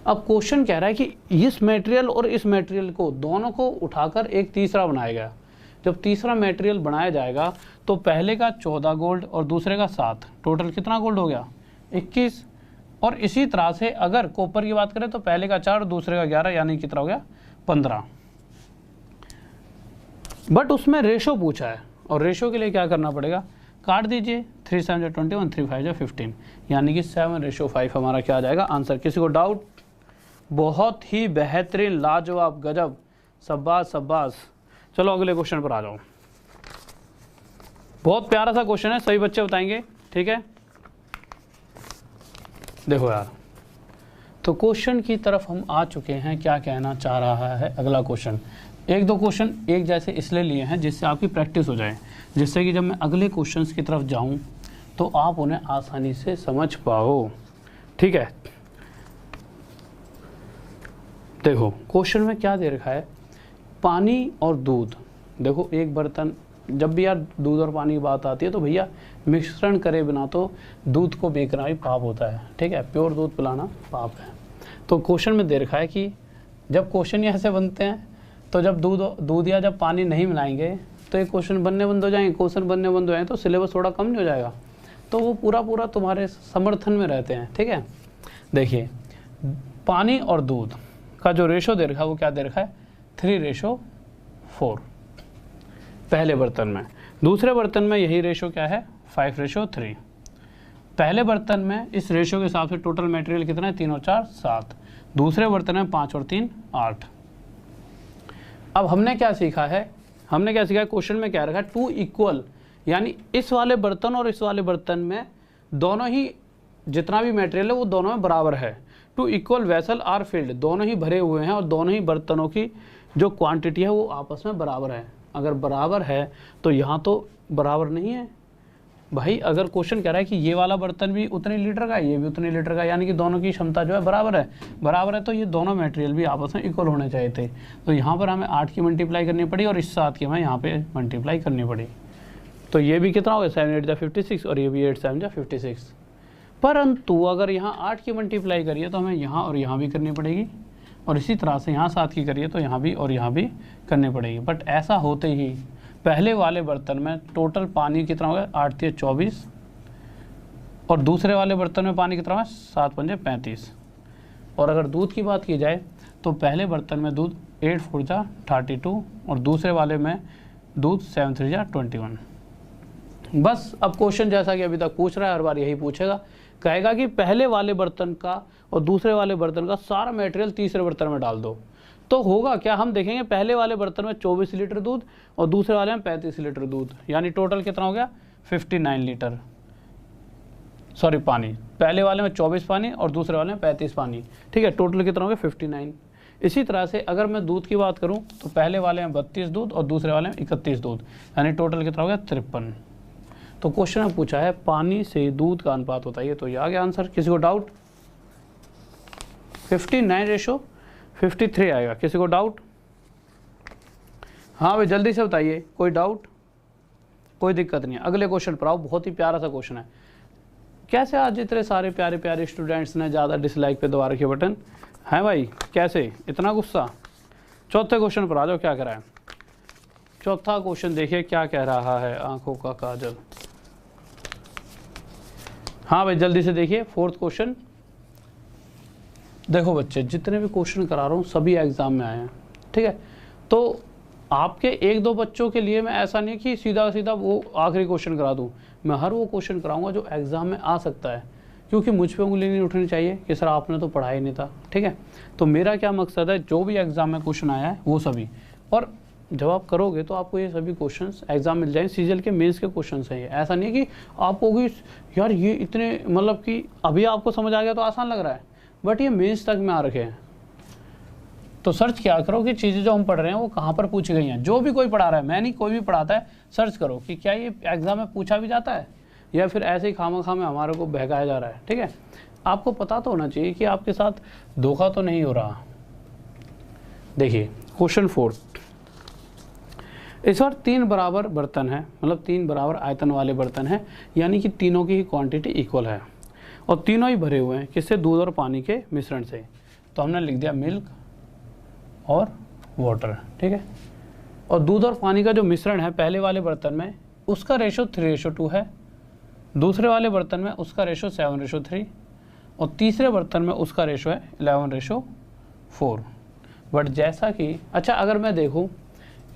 अब क्वेश्चन कह रहा है कि इस मटेरियल और इस मटेरियल को दोनों को उठाकर एक तीसरा बनाया गया। जब तीसरा मटेरियल बनाया जाएगा तो पहले का 14 गोल्ड और दूसरे का 7, टोटल कितना गोल्ड हो गया 21। और इसी तरह से अगर कॉपर की बात करें तो पहले का 4 और दूसरे का 11, यानी कितना हो गया 15। बट उसमें रेशो पूछा है और रेशो के लिए क्या करना पड़ेगा, काट दीजिए, 3 7 21, 3 5 15, यानी कि 7:5 हमारा क्या आ जाएगा आंसर। किसी को डाउट? बहुत ही बेहतरीन, लाजवाब, गजब, शाबाश शाबाश। चलो अगले क्वेश्चन पर आ जाओ। बहुत प्यारा सा क्वेश्चन है, सभी बच्चे बताएंगे, ठीक है। देखो यार, तो क्वेश्चन की तरफ हम आ चुके हैं, क्या कहना चाह रहा है अगला क्वेश्चन। एक दो क्वेश्चन एक जैसे इसलिए लिए हैं जिससे आपकी प्रैक्टिस हो जाए, जिससे कि जब मैं अगले क्वेश्चंस की तरफ जाऊं तो आप उन्हें आसानी से समझ पाओ, ठीक है। देखो क्वेश्चन में क्या दे रखा है, पानी और दूध। देखो एक बर्तन, जब भी यार दूध और पानी की बात आती है तो भैया मिश्रण करे बिना तो दूध को बेचना भी पाप होता है, ठीक है, प्योर दूध पिलाना पाप है। तो क्वेश्चन में दे रखा है कि जब क्वेश्चन ऐसे बनते हैं तो जब दूध या जब पानी नहीं मिलाएंगे तो ये क्वेश्चन बनने बंद हो जाएंगे। क्वेश्चन बनने बंद हो जाएंगे तो सिलेबस थोड़ा कम नहीं हो जाएगा, तो वो पूरा तुम्हारे समर्थन में रहते हैं, ठीक है। देखिए पानी और दूध का जो रेशो दे रखा है वो क्या दे रखा है 3:4 पहले बर्तन में। दूसरे बर्तन में यही रेशो क्या है 5:3। पहले बर्तन में इस रेशो के हिसाब से टोटल मटेरियल कितना है 3 और 4 7। दूसरे बर्तन में 5 और 3 8। अब हमने क्या सीखा है, क्वेश्चन में क्या रखा है 2 इक्वल, यानी इस वाले बर्तन और इस वाले बर्तन में दोनों ही जितना भी मटेरियल है वो दोनों में बराबर है। 2 इक्वल वेसल आर फिल्ड, दोनों ही भरे हुए हैं और दोनों ही बर्तनों की जो क्वांटिटी है वो आपस में बराबर है। अगर बराबर है तो यहाँ तो बराबर नहीं है भाई। अगर क्वेश्चन कह रहा है कि ये वाला बर्तन भी उतने लीटर का है, ये भी उतने लीटर का, यानी कि दोनों की क्षमता जो है बराबर है, तो ये दोनों मटेरियल भी आपस में इक्वल होने चाहिए थे। तो यहाँ पर हमें 8 की मल्टीप्लाई करनी पड़ी और इस 7 की हमें यहाँ पे मल्टीप्लाई करनी पड़ी। तो ये भी कितना हो गया 7 8 जा 56 और ये भी 8 7 जा 56। परंतु अगर यहाँ 8 की मल्टीप्लाई करिए तो हमें यहाँ और यहाँ भी करनी पड़ेगी, और इसी तरह से यहाँ 7 की करिए तो यहाँ भी और यहाँ भी करनी पड़ेगी। बट ऐसा होते ही पहले वाले बर्तन में टोटल पानी कितना होगा 8 3 24 और दूसरे वाले बर्तन में पानी कितना है 7 5 35। और अगर दूध की बात की जाए तो पहले बर्तन में दूध 8 4 जा 32 और दूसरे वाले में दूध 7 3 जा 21। बस अब क्वेश्चन जैसा कि अभी तक पूछ रहा है हर बार यही पूछेगा, कहेगा कि पहले वाले बर्तन का और दूसरे वाले बर्तन का सारा मटेरियल तीसरे बर्तन में डाल दो। तो होगा क्या, हम देखेंगे पहले वाले बर्तन में 24 लीटर दूध और दूसरे वाले में 35 लीटर दूध, यानी टोटल कितना हो गया 59 लीटर सॉरी पानी। पहले वाले में 24 पानी और दूसरे वाले में 35 पानी, ठीक है, टोटल कितना हो गया 59। इसी तरह से अगर मैं दूध की बात करूं तो पहले वाले में 32 दूध और दूसरे वाले में 31 दूध, यानी टोटल कितना हो गया 53। तो क्वेश्चन में पूछा है पानी से दूध का अनुपात बताइए, तो ये आ गया आंसर। किसी को डाउट 59:53 आएगा, किसी को डाउट? हाँ भाई जल्दी से बताइए, कोई डाउट? कोई दिक्कत नहीं है, अगले क्वेश्चन पर आओ। बहुत ही प्यारा सा क्वेश्चन है। कैसे आज इतने सारे प्यारे प्यारे स्टूडेंट्स ने ज़्यादा डिसलाइक पे दबा रखी बटन है भाई, कैसे इतना गुस्सा? चौथे क्वेश्चन पर आ जाओ, क्या कह रहा है चौथा क्वेश्चन, देखिए क्या कह रहा है। आंखों का काजल, हाँ भाई जल्दी से देखिए फोर्थ क्वेश्चन। देखो बच्चे जितने भी क्वेश्चन करा रहा हूँ सभी एग्जाम में आए हैं, ठीक है। तो आपके 1-2 बच्चों के लिए मैं ऐसा नहीं कि सीधा सीधा वो आखिरी क्वेश्चन करा दूँ, मैं हर वो क्वेश्चन कराऊंगा जो एग्जाम में आ सकता है, क्योंकि मुझ पे उंगली नहीं उठनी चाहिए कि सर आपने तो पढ़ा ही नहीं था, ठीक है। तो मेरा क्या मकसद है, जो भी एग्जाम में क्वेश्चन आया है वो सभी, और जब आप करोगे तो आपको ये सभी क्वेश्चंस एग्जाम मिल जाएंगे। सीजीएल के मेंस के क्वेश्चंस हैं ये, ऐसा नहीं है कि आपको भी यार ये इतने मतलब कि अभी आपको समझ आ गया तो आसान लग रहा है, बट ये मेंस तक में आ रखे हैं। तो सर्च क्या करो कि चीज़ें जो हम पढ़ रहे हैं वो कहाँ पर पूछी गई हैं। जो भी कोई पढ़ा रहा है, मैं नहीं कोई भी पढ़ाता है, सर्च करो कि क्या ये एग्जाम में पूछा भी जाता है या फिर ऐसे ही खामा में हमारे को बहकाया जा रहा है, ठीक है। आपको पता तो होना चाहिए कि आपके साथ धोखा तो नहीं हो रहा। देखिए क्वेश्चन 4, इस बार 3 बराबर बर्तन है, मतलब 3 बराबर आयतन वाले बर्तन हैं, यानी कि तीनों की ही क्वांटिटी इक्वल है और तीनों ही भरे हुए हैं किससे, दूध और पानी के मिश्रण से। तो हमने लिख दिया मिल्क और वाटर, ठीक है। और दूध और पानी का जो मिश्रण है पहले वाले बर्तन में उसका रेशो 3:2 है, दूसरे वाले बर्तन में उसका रेशो 7:3 और तीसरे बर्तन में उसका रेशो है 11:4। बट जैसा कि अच्छा अगर मैं देखूँ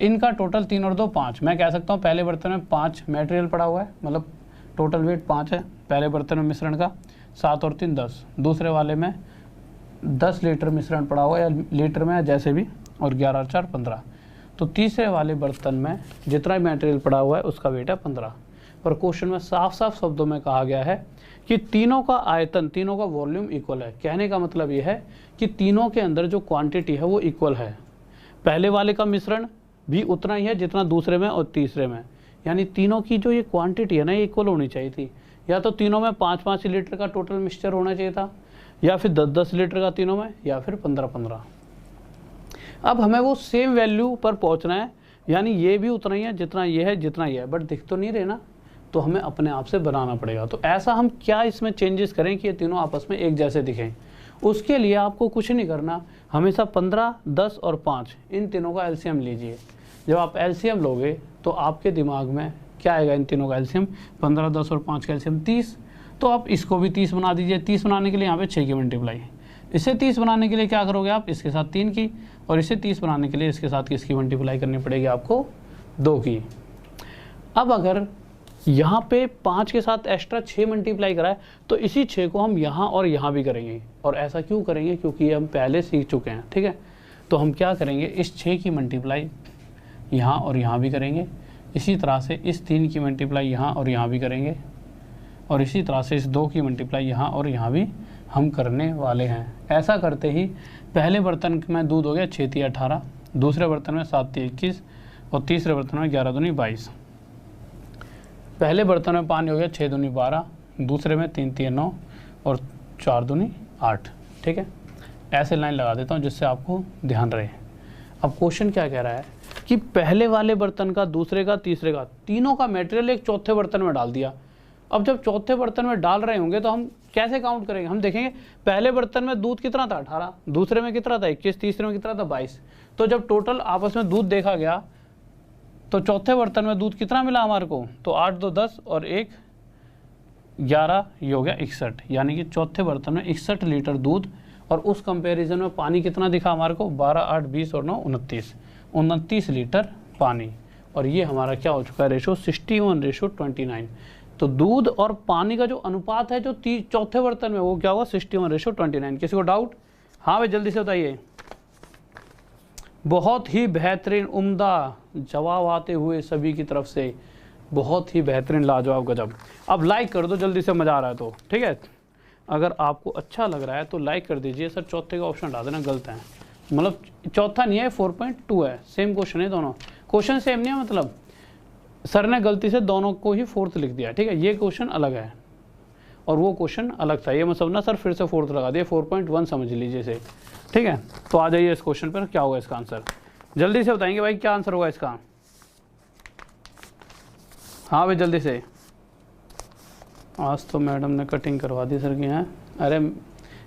इनका टोटल 3 और 2 5, मैं कह सकता हूँ पहले बर्तन में 5 मटेरियल पड़ा हुआ है, मतलब टोटल वेट 5 है पहले बर्तन में मिश्रण का, 7 और 3 10, दूसरे वाले में 10 लीटर मिश्रण पड़ा हुआ है या लीटर में जैसे भी, और 11 और 4 15। तो तीसरे वाले बर्तन में जितना मटेरियल पड़ा हुआ है उसका वेट है 15। पर क्वेश्चन में साफ साफ शब्दों में कहा गया है कि तीनों का आयतन, तीनों का वॉल्यूम इक्वल है। कहने का मतलब ये है कि तीनों के अंदर जो क्वांटिटी है वो इक्वल है। पहले वाले का मिश्रण भी उतना ही है जितना दूसरे में और तीसरे में, यानी तीनों की जो ये क्वांटिटी है ना ये इक्वल होनी चाहिए थी। या तो तीनों में 5-5 लीटर का टोटल मिक्सचर होना चाहिए था, या फिर 10-10 लीटर का तीनों में, या फिर 15-15। अब हमें वो सेम वैल्यू पर पहुंचना है, यानी ये भी उतना ही है जितना ये है जितना ये है, बट दिख तो नहीं रहे ना, तो हमें अपने आप से बनाना पड़ेगा। तो ऐसा हम क्या इसमें चेंजेस करें कि ये तीनों आपस में एक जैसे दिखें। उसके लिए आपको कुछ नहीं करना, हमेशा 15, 10 और 5 इन तीनों का एलसीएम लीजिए। जब आप एलसीएम लोगे तो आपके दिमाग में क्या आएगा, इन तीनों का एलसीएम 15, 10 और 5 का एलसीएम 30। तो आप इसको भी 30 बना दीजिए। 30 बनाने के लिए यहाँ पे 6 की मल्टीप्लाई, इसे 30 बनाने के लिए क्या करोगे आप, इसके साथ 3 की, और इसे 30 बनाने के लिए इसके साथ किसकी मल्टीप्लाई करनी पड़ेगी आपको, 2 की। अब अगर यहाँ पे 5 के साथ एक्स्ट्रा 6 मल्टीप्लाई करा है तो इसी 6 को हम यहाँ और यहाँ भी करेंगे। और ऐसा क्यों करेंगे, क्योंकि ये हम पहले सीख चुके हैं, ठीक है। तो हम क्या करेंगे, इस 6 की मल्टीप्लाई यहाँ और यहाँ भी करेंगे, इसी तरह से इस 3 की मल्टीप्लाई यहाँ और यहाँ भी करेंगे, और इसी तरह से इस 2 की मल्टीप्लाई यहाँ और यहाँ भी हम करने वाले हैं। ऐसा करते ही पहले बर्तन में दूध हो गया 6 × 18, दूसरे बर्तन में 7 × 21 और तीसरे बर्तन में 11 × 22। पहले बर्तन में पानी हो गया 6 × 12, दूसरे में 3 × 9 और 4 × 8, ठीक है। ऐसे लाइन लगा देता हूँ जिससे आपको ध्यान रहे। अब क्वेश्चन क्या कह रहा है कि पहले वाले बर्तन का, दूसरे का, तीसरे का, तीनों का मटेरियल एक चौथे बर्तन में डाल दिया। अब जब चौथे बर्तन में डाल रहे होंगे तो हम कैसे काउंट करेंगे, हम देखेंगे पहले बर्तन में दूध कितना था 18, दूसरे में कितना था 21, तीसरे में कितना था 22। तो जब टोटल आपस में दूध देखा गया तो चौथे बर्तन में दूध कितना मिला हमारे को, तो 8 × 2 = 10 और 1 × 11, ये हो गया 61। यानी कि चौथे बर्तन में 61 लीटर दूध, और उस कंपैरिजन में पानी कितना दिखा हमारे को, 12, 8, 20 और 9 29 लीटर पानी। और ये हमारा क्या हो चुका है रेशो, 61:29। तो दूध और पानी का जो अनुपात है जो चौथे बर्तन में, वो क्या होगा 61:29। किसी को डाउट? हाँ भाई जल्दी से बताइए। बहुत ही बेहतरीन, उम्दा जवाब आते हुए सभी की तरफ से, बहुत ही बेहतरीन, लाजवाब, गजब। अब लाइक कर दो जल्दी से, मज़ा आ रहा है तो, ठीक है। अगर आपको अच्छा लग रहा है तो लाइक कर दीजिए। सर चौथे का ऑप्शन हटा देना, गलत है, मतलब चौथा नहीं है, 4.2 है, सेम क्वेश्चन है, दोनों क्वेश्चन सेम नहीं है, मतलब सर ने गलती से दोनों को ही 4th लिख दिया, ठीक है। ये क्वेश्चन अलग है और वो क्वेश्चन अलग था, ये मैं समझना सर फिर से 4th लगा दिया, 4.1 समझ लीजिए इसे, ठीक है। तो आ जाइए इस क्वेश्चन पर, क्या होगा इसका आंसर, जल्दी से बताएंगे भाई क्या आंसर होगा इसका। हाँ भाई जल्दी से। आज तो मैडम ने कटिंग करवा दी सर की, हैं, अरे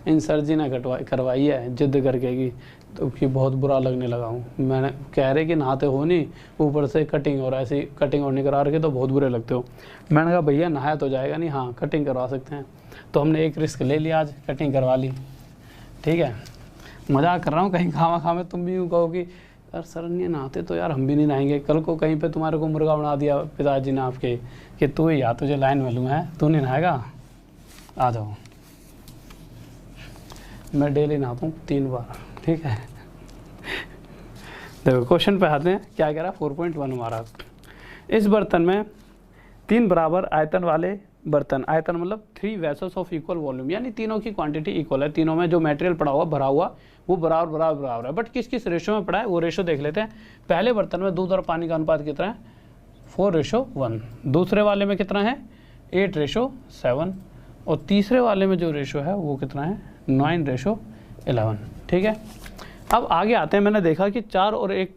इन सर जी ने करवाई है जिद करके कि, तो कि बहुत बुरा लगने लगा हूँ। मैंने कह रहे कि नहाते हो नहीं, ऊपर से कटिंग, और ऐसी कटिंग और नहीं करा रखे तो बहुत बुरे लगते हो। मैंने कहा भैया नहाया तो जाएगा नहीं, हाँ कटिंग करवा सकते हैं। तो हमने एक रिस्क ले लिया, आज कटिंग करवा ली, ठीक है। मजाक कर रहा हूँ, कहीं खामा खामे तुम भी यूँ कहो कि यार सर नहीं नहाते तो यार हम भी नहीं नहाएंगे, कल को कहीं पे तुम्हारे को मुर्गा बना दिया पिताजी ने आपके कि तू ही या तुझे लाइन में लूँगा, तू नहीं नहाएगा, आ जाओ। मैं डेली नहाता हूँ 3 बार, ठीक है। देखो क्वेश्चन पे आते हैं, क्या कह रहा है 4.1 हमारा। इस बर्तन में 3 बराबर आयतन वाले बर्तन, आयतन मतलब 3 वेसल्स ऑफ इक्वल वॉल्यूम, यानी तीनों की क्वांटिटी इक्वल है, तीनों में जो मटेरियल पड़ा हुआ भरा हुआ वो बराबर है, बट किस किस रेशो में पड़ा है वो रेशो देख लेते हैं। पहले बर्तन में दूध और पानी का अनुपात कितना है, 4:1, दूसरे वाले में कितना है 8:7, और तीसरे वाले में जो रेशो है वो कितना है 9:11, ठीक है। अब आगे आते हैं, मैंने देखा कि 4 और 1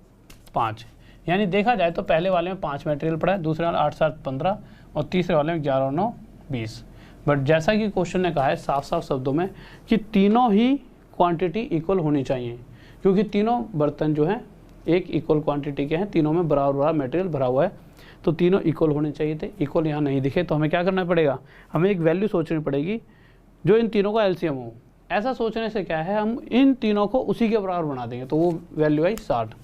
5, यानी देखा जाए तो पहले वाले में 5 मटेरियल पड़ा है, दूसरे वाले 8, 7, 15 और तीसरे वाले में 11 और 9, 20। बट जैसा कि क्वेश्चन ने कहा है साफ साफ शब्दों में कि तीनों ही क्वांटिटी इक्वल होनी चाहिए, क्योंकि तीनों बर्तन जो हैं एक इक्वल क्वांटिटी के हैं, तीनों में बराबर मटेरियल भरा हुआ है, तो तीनों इक्वल होने चाहिए थे। इक्वल यहाँ नहीं दिखे तो हमें क्या करना पड़ेगा, हमें एक वैल्यू सोचनी पड़ेगी जो इन तीनों का एलसीएम हो। ऐसा सोचने से क्या है, हम इन तीनों को उसी के बराबर बना देंगे, तो वो वैल्यू आई 60।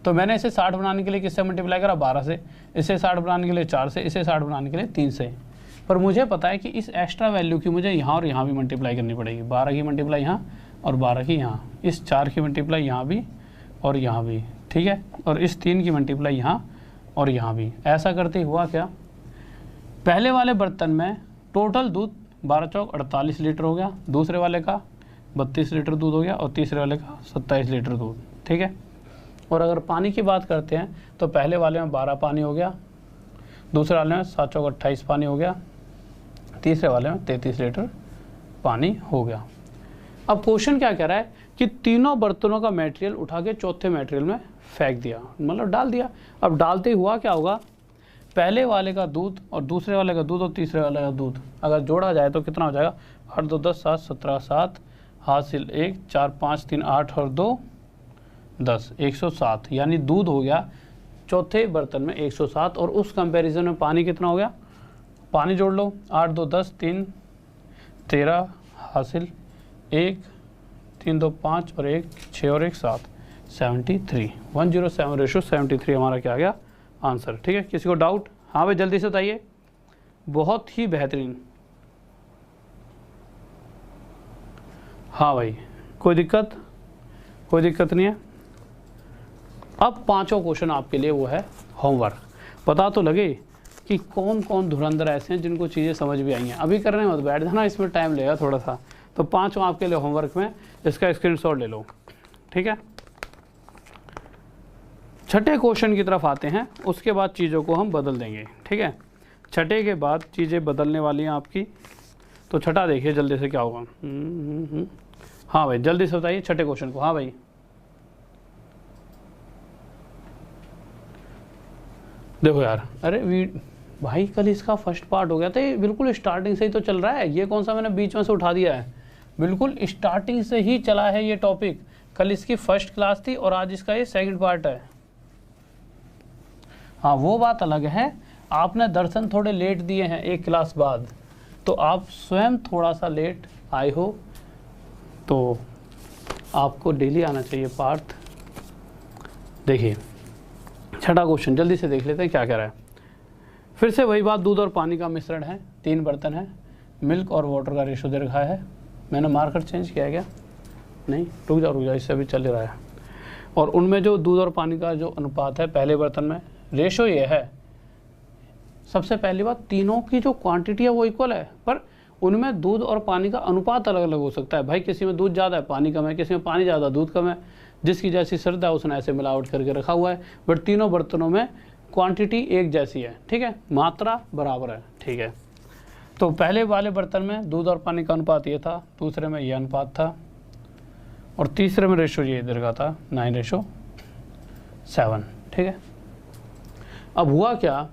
तो मैंने इसे 60 बनाने के लिए किससे मल्टीप्लाई करा, 12 से, इसे 60 बनाने के लिए 4 से, इसे 60 बनाने के लिए 3 से। पर मुझे पता है कि इस एक्स्ट्रा वैल्यू की मुझे यहाँ और यहाँ भी मल्टीप्लाई करनी पड़ेगी, 12 की मल्टीप्लाई यहाँ और 12 की यहाँ, इस 4 की मल्टीप्लाई यहाँ भी और यहाँ भी, ठीक है, और इस 3 की मल्टीप्लाई यहाँ और यहाँ भी। ऐसा करते हुआ क्या, पहले वाले बर्तन में टोटल दूध 12 चौक 48 लीटर हो गया, दूसरे वाले का 32 लीटर दूध हो गया और तीसरे वाले का 27 लीटर दूध, ठीक है। और अगर पानी की बात करते हैं तो पहले वाले में 12 पानी हो गया, दूसरे वाले में 7 चौक 28 पानी हो गया, तीसरे वाले में 33 लीटर पानी हो गया। अब क्वेश्चन क्या कह रहा है कि तीनों बर्तनों का मटेरियल उठा के चौथे मटेरियल में फेंक दिया, मतलब डाल दिया। अब डालते हुआ क्या होगा, पहले वाले का दूध और दूसरे वाले का दूध और तीसरे वाले का दूध अगर जोड़ा जाए तो कितना हो जाएगा, 8 2 10 7 17 7 हासिल 1 4 5 3 8 और 2 10 107, यानी दूध हो गया चौथे बर्तन में 107। और उस कंपैरिजन में पानी कितना हो गया, पानी जोड़ लो, 8 2 10 3 13 हासिल 1 3 2 5 और 1 6 और 1 7 73 107:73 हमारा क्या आ गया आंसर। ठीक है, किसी को डाउट? हाँ भाई जल्दी से बताइए। बहुत ही बेहतरीन। हाँ भाई कोई दिक्कत? कोई दिक्कत नहीं है। अब पांचों क्वेश्चन आपके लिए वो है होमवर्क। पता तो लगे कि कौन कौन धुरंधर ऐसे हैं जिनको चीज़ें समझ भी आई हैं। अभी करने मत बैठ जाना, इसमें टाइम लगेगा थोड़ा सा। तो पांचों आपके लिए होमवर्क में, इसका स्क्रीनशॉट ले लो। ठीक है, छठे क्वेश्चन की तरफ आते हैं, उसके बाद चीज़ों को हम बदल देंगे। ठीक है, छठे के बाद चीज़ें बदलने वाली हैं आपकी। तो छठा देखिए जल्दी से क्या होगा। हाँ भाई जल्दी से बताइए छठे क्वेश्चन को। हाँ भाई देखो यार, अरे भाई कल इसका फर्स्ट पार्ट हो गया था, ये बिल्कुल स्टार्टिंग से ही तो चल रहा है। ये कौन सा मैंने बीच में से उठा दिया है, बिल्कुल स्टार्टिंग से ही चला है ये टॉपिक। कल इसकी फर्स्ट क्लास थी और आज इसका ये सेकंड पार्ट है। हाँ वो बात अलग है, आपने दर्शन थोड़े लेट दिए हैं एक क्लास बाद, तो आप स्वयं थोड़ा सा लेट आए हो, तो आपको डेली आना चाहिए पार्ट। देखिए छठा क्वेश्चन जल्दी से देख लेते हैं क्या कह रहा है। फिर से वही बात, दूध और पानी का मिश्रण है, 3 बर्तन है, मिल्क और वाटर का रेशो दे रखा है। मैंने मार्कर चेंज किया है क्या? नहीं, रुक जाओ, इससे अभी चल रहा है। और उनमें जो दूध और पानी का जो अनुपात है पहले बर्तन में, रेशो ये है। सबसे पहली बात, तीनों की जो क्वांटिटी है वो इक्वल है, पर उनमें दूध और पानी का अनुपात अलग अलग हो सकता है। भाई किसी में दूध ज़्यादा है पानी कम है, किसी में पानी ज़्यादा दूध कम है, जिसकी जैसी श्रद्धा है उसने ऐसे मिलावट करके रखा हुआ है। बट तीनों बर्तनों में क्वांटिटी एक जैसी है। ठीक है, मात्रा बराबर है। ठीक है, तो पहले वाले बर्तन में दूध और पानी का अनुपात ये था, दूसरे में ये अनुपात था, और तीसरे में रेशो ये इधर का था 9:7। ठीक है, अब हुआ क्या,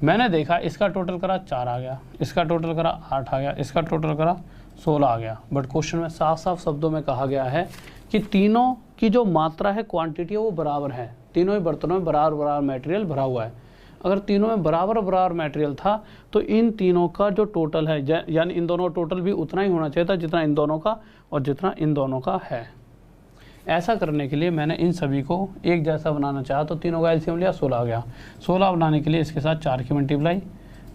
मैंने देखा इसका टोटल करा 4 आ गया, इसका टोटल करा 8 आ गया, इसका टोटल करा 16 आ गया। बट क्वेश्चन में साफ साफ शब्दों में कहा गया है कि तीनों की जो मात्रा है, क्वांटिटी है, वो बराबर है। तीनों ही बर्तनों में बराबर बराबर मटेरियल भरा हुआ है। अगर तीनों में बराबर बराबर मटेरियल था तो इन तीनों का जो टोटल है, यानी इन दोनों टोटल भी उतना ही होना चाहिए था जितना इन दोनों का और जितना इन दोनों का है। ऐसा करने के लिए मैंने इन सभी को एक जैसा बनाना चाहा, तो तीनों का एलसीएम लिया, 16 आ गया। 16 बनाने के लिए इसके साथ 4 की मल्टीप्लाई,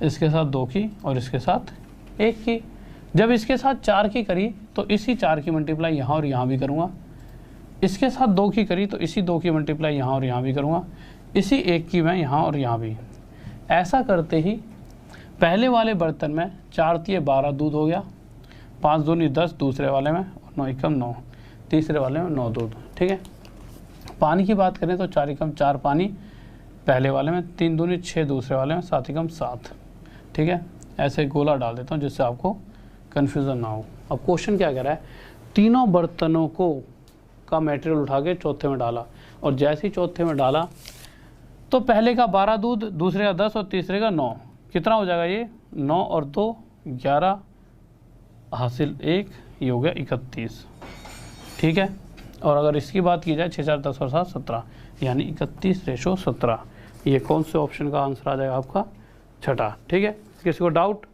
इसके साथ 2 की और इसके साथ 1 की। जब इसके साथ 4 की करी तो इसी 4 की मल्टीप्लाई यहाँ और यहाँ भी करूँगा। इसके साथ 2 की करी तो इसी 2 की मल्टीप्लाई यहाँ और यहाँ भी करूँगा। इसी 1 की मैं यहाँ और यहाँ भी। ऐसा करते ही पहले वाले बर्तन में 4 × 12 दूध हो गया, 5 दूनी 10 दूसरे वाले में, और 9 × 9 तीसरे वाले में 9 दूध। ठीक है, पानी की बात करें तो 4 × 4 पानी पहले वाले में, 3 दूनी 6 दूसरे वाले में, 7 × 7। ठीक है, ऐसे गोला डाल देता हूँ जिससे आपको कन्फ्यूज़न ना हो। अब क्वेश्चन क्या कह रहा है, तीनों बर्तनों को का मटेरियल उठा के चौथे में डाला, और जैसे ही चौथे में डाला तो पहले का 12 दूध, दूसरे का 10 और तीसरे का 9। कितना हो जाएगा ये? 9 और 2 11 हासिल 1, ये हो गया 31। ठीक है, और अगर इसकी बात की जाए 6 4 10 और 7 17, यानी 31:17। ये कौन से ऑप्शन का आंसर आ जाएगा आपका? छठा। ठीक है, किसी को डाउट?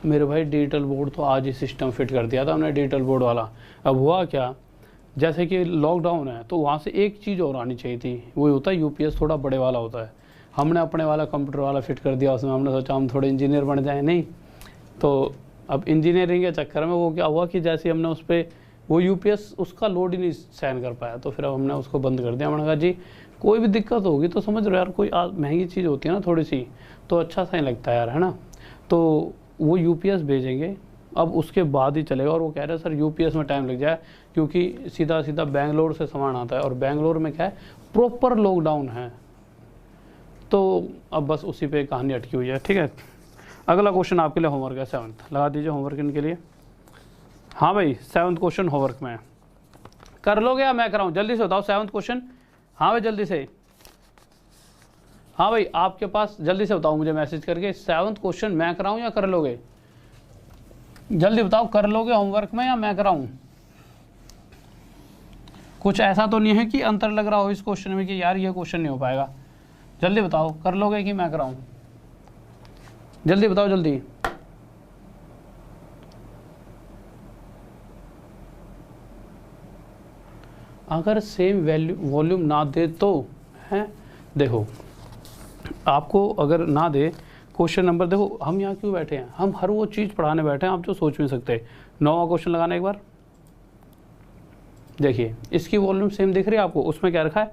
मेरे भाई डिजिटल बोर्ड तो आज ही सिस्टम फिट कर दिया था हमने, डिजिटल बोर्ड वाला। अब हुआ क्या, जैसे कि लॉकडाउन है तो वहाँ से एक चीज़ और आनी चाहिए थी, वो होता है यूपीएस, थोड़ा बड़े वाला होता है। हमने अपने वाला कंप्यूटर वाला फिट कर दिया उसमें, हमने सोचा हम थोड़े इंजीनियर बन जाए, नहीं। तो अब इंजीनियरिंग के चक्कर में वो क्या हुआ कि जैसे हमने उस पर वो यूपीएस उसका लोड ही नहीं सहन कर पाया, तो फिर अब हमने उसको बंद कर दिया। मैंने कहा जी कोई भी दिक्कत होगी तो समझ रहे हो यार, कोई महंगी चीज़ होती है ना थोड़ी सी, तो अच्छा सा ही लगता है यार, है ना। तो वो यूपीएस भेजेंगे, अब उसके बाद ही चलेगा। और वो कह रहे हैं सर यूपीएस में टाइम लग जाए, क्योंकि सीधा सीधा बेंगलोर से सामान आता है, और बेंगलोर में क्या है, प्रॉपर लॉकडाउन है। तो अब बस उसी पे कहानी अटकी हुई है। ठीक है, अगला क्वेश्चन आपके लिए होमवर्क है 7th, लगा दीजिए होमवर्क इनके लिए। हाँ भाई 7th क्वेश्चन होमवर्क में कर लोगे या मैं कराऊँ? जल्दी से बताओ 7th क्वेश्चन। हाँ भाई जल्दी से, हाँ भाई आपके पास, जल्दी से बताओ मुझे मैसेज करके, 7th क्वेश्चन मैं कराऊँ या कर लोगे? जल्दी बताओ, कर लोगे होमवर्क में या मैं कराऊँ? कुछ ऐसा तो नहीं है कि अंतर लग रहा हो इस क्वेश्चन में कि यार ये क्वेश्चन नहीं हो पाएगा? जल्दी बताओ, कर लोगे कि मैं कराऊँ? जल्दी बताओ जल्दी। अगर सेम वैल्यू वॉल्यूम ना दे तो है, देखो आपको अगर ना दे क्वेश्चन नंबर, देखो हम यहाँ क्यों बैठे हैं, हम हर वो चीज़ पढ़ाने बैठे हैं, आप जो सोच भी नहीं सकते। 9वां क्वेश्चन लगाना एक बार, देखिए इसकी वॉल्यूम सेम दिख रही है आपको, उसमें क्या रखा है,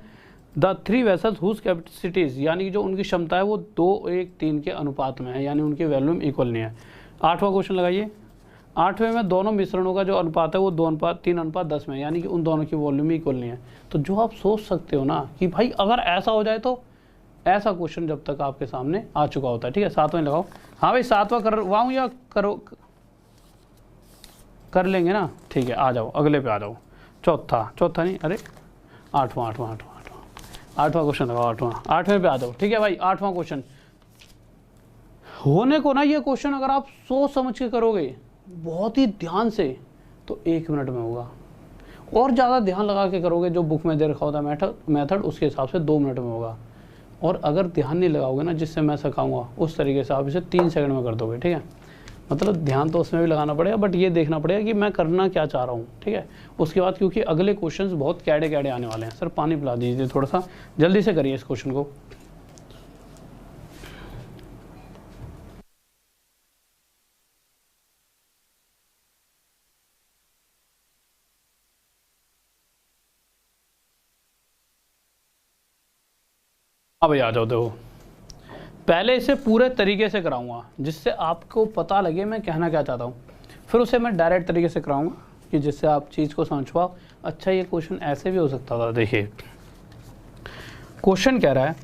द 3 वेसल्स हुज कैपेसिटीज, यानी कि जो उनकी क्षमता है वो 2:1:3 के अनुपात में है, यानी उनकी वॉल्यूम इक्वल नहीं है। 8वां क्वेश्चन लगाइए, 8वें में दोनों मिश्रणों का जो अनुपात है वो 2:3:10 में, यानी कि उन दोनों की वॉल्यूम इक्वल नहीं है। तो जो आप सोच सकते हो ना कि भाई अगर ऐसा हो जाए तो, ऐसा क्वेश्चन जब तक आपके सामने आ चुका होता है। ठीक है, 7वां लगाओ। हाँ भाई 7वां करवाऊँ या करो, कर लेंगे ना, ठीक है, आ जाओ अगले पे आ जाओ। चौथा नहीं, अरे 8वां क्वेश्चन लगाओ, 8वें पे आ जाओ। ठीक है भाई, 8वां क्वेश्चन होने को ना, ये क्वेश्चन अगर आप सोच समझ के करोगे बहुत ही ध्यान से तो 1 मिनट में होगा, और ज़्यादा ध्यान लगा के करोगे जो बुक में दे रखा होता है मेथड उसके हिसाब से 2 मिनट में होगा। और अगर ध्यान नहीं लगाओगे ना, जिससे मैं सिखाऊंगा उस तरीके से आप इसे 3 सेकंड में कर दोगे। ठीक है, मतलब ध्यान तो उसमें भी लगाना पड़ेगा, बट ये देखना पड़ेगा कि मैं करना क्या चाह रहा हूँ। ठीक है, उसके बाद क्योंकि अगले क्वेश्चंस बहुत कैडे आने वाले हैं। सर पानी पिला दीजिए थोड़ा सा, जल्दी से करिए इस क्वेश्चन को। हाँ भाई आ जाओ। देखो पहले इसे पूरे तरीके से कराऊंगा जिससे आपको पता लगे मैं कहना क्या चाहता हूँ, फिर उसे मैं डायरेक्ट तरीके से कराऊंगा कि जिससे आप चीज़ को समझ पाओ। अच्छा ये क्वेश्चन ऐसे भी हो सकता था। देखिए क्वेश्चन कह रहा है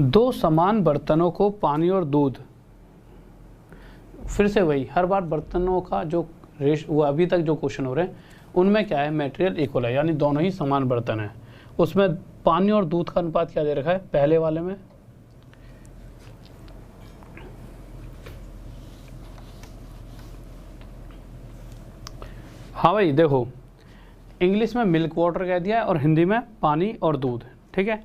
2 समान बर्तनों को पानी और दूध, फिर से वही हर बार बर्तनों का जो वो अभी तक जो क्वेश्चन हो रहे हैं उनमें क्या है, मटेरियल इक्वल है, यानी दोनों ही समान बर्तन है। उसमें पानी और दूध का अनुपात क्या दे रखा है, पहले वाले में हाँ भाई देखो इंग्लिश में मिल्क वाटर कह दिया है और हिंदी में पानी और दूध। ठीक है,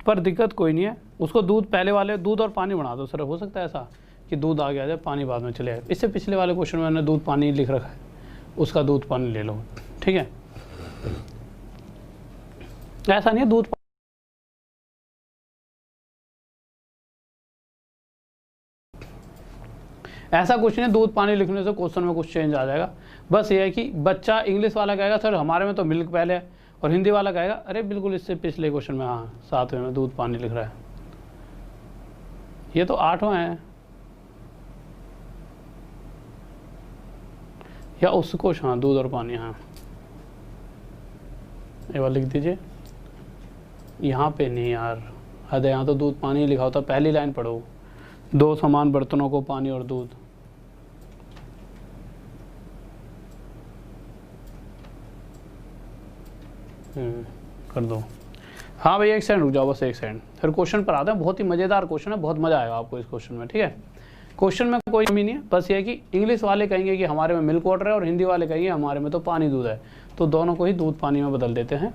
पर दिक्कत कोई नहीं है, उसको दूध पहले वाले दूध और पानी बना दो। सर हो सकता है ऐसा कि दूध आगे आ जाए पानी बाद में चले आए। इससे पिछले वाले क्वेश्चन में मैंने दूध पानी लिख रखा है, उसका दूध पानी ले लो। ठीक है, ऐसा नहीं है दूध ऐसा कुछ नहीं, दूध पानी लिखने से क्वेश्चन में कुछ चेंज आ जाएगा। बस ये है कि बच्चा इंग्लिश वाला कहेगा सर हमारे में तो मिल्क पहले है, और हिंदी वाला कहेगा अरे बिल्कुल इससे पिछले क्वेश्चन में हाँ 7वें में दूध पानी लिख रहा है, ये तो 8वां है, या उसको हाँ दूध और पानी, हाँ ये वाला लिख दीजिए। यहाँ पे नहीं यार, हद है, यहाँ तो दूध पानी लिखा होता। पहली लाइन पढ़ो, 2 समान बर्तनों को पानी और दूध। कर दो। हाँ भैया 1 सेकंड रुक जाओ, बस 1 सेकंड, फिर क्वेश्चन पर आते हैं। बहुत ही मज़ेदार क्वेश्चन है, बहुत मज़ा आएगा आपको इस क्वेश्चन में। ठीक है, क्वेश्चन में कोई कमी नहीं है, बस ये है कि इंग्लिश वाले कहेंगे कि हमारे में मिल्क वाटर है और हिंदी वाले कहेंगे हमारे में तो पानी दूध है, तो दोनों को ही दूध पानी में बदल देते हैं।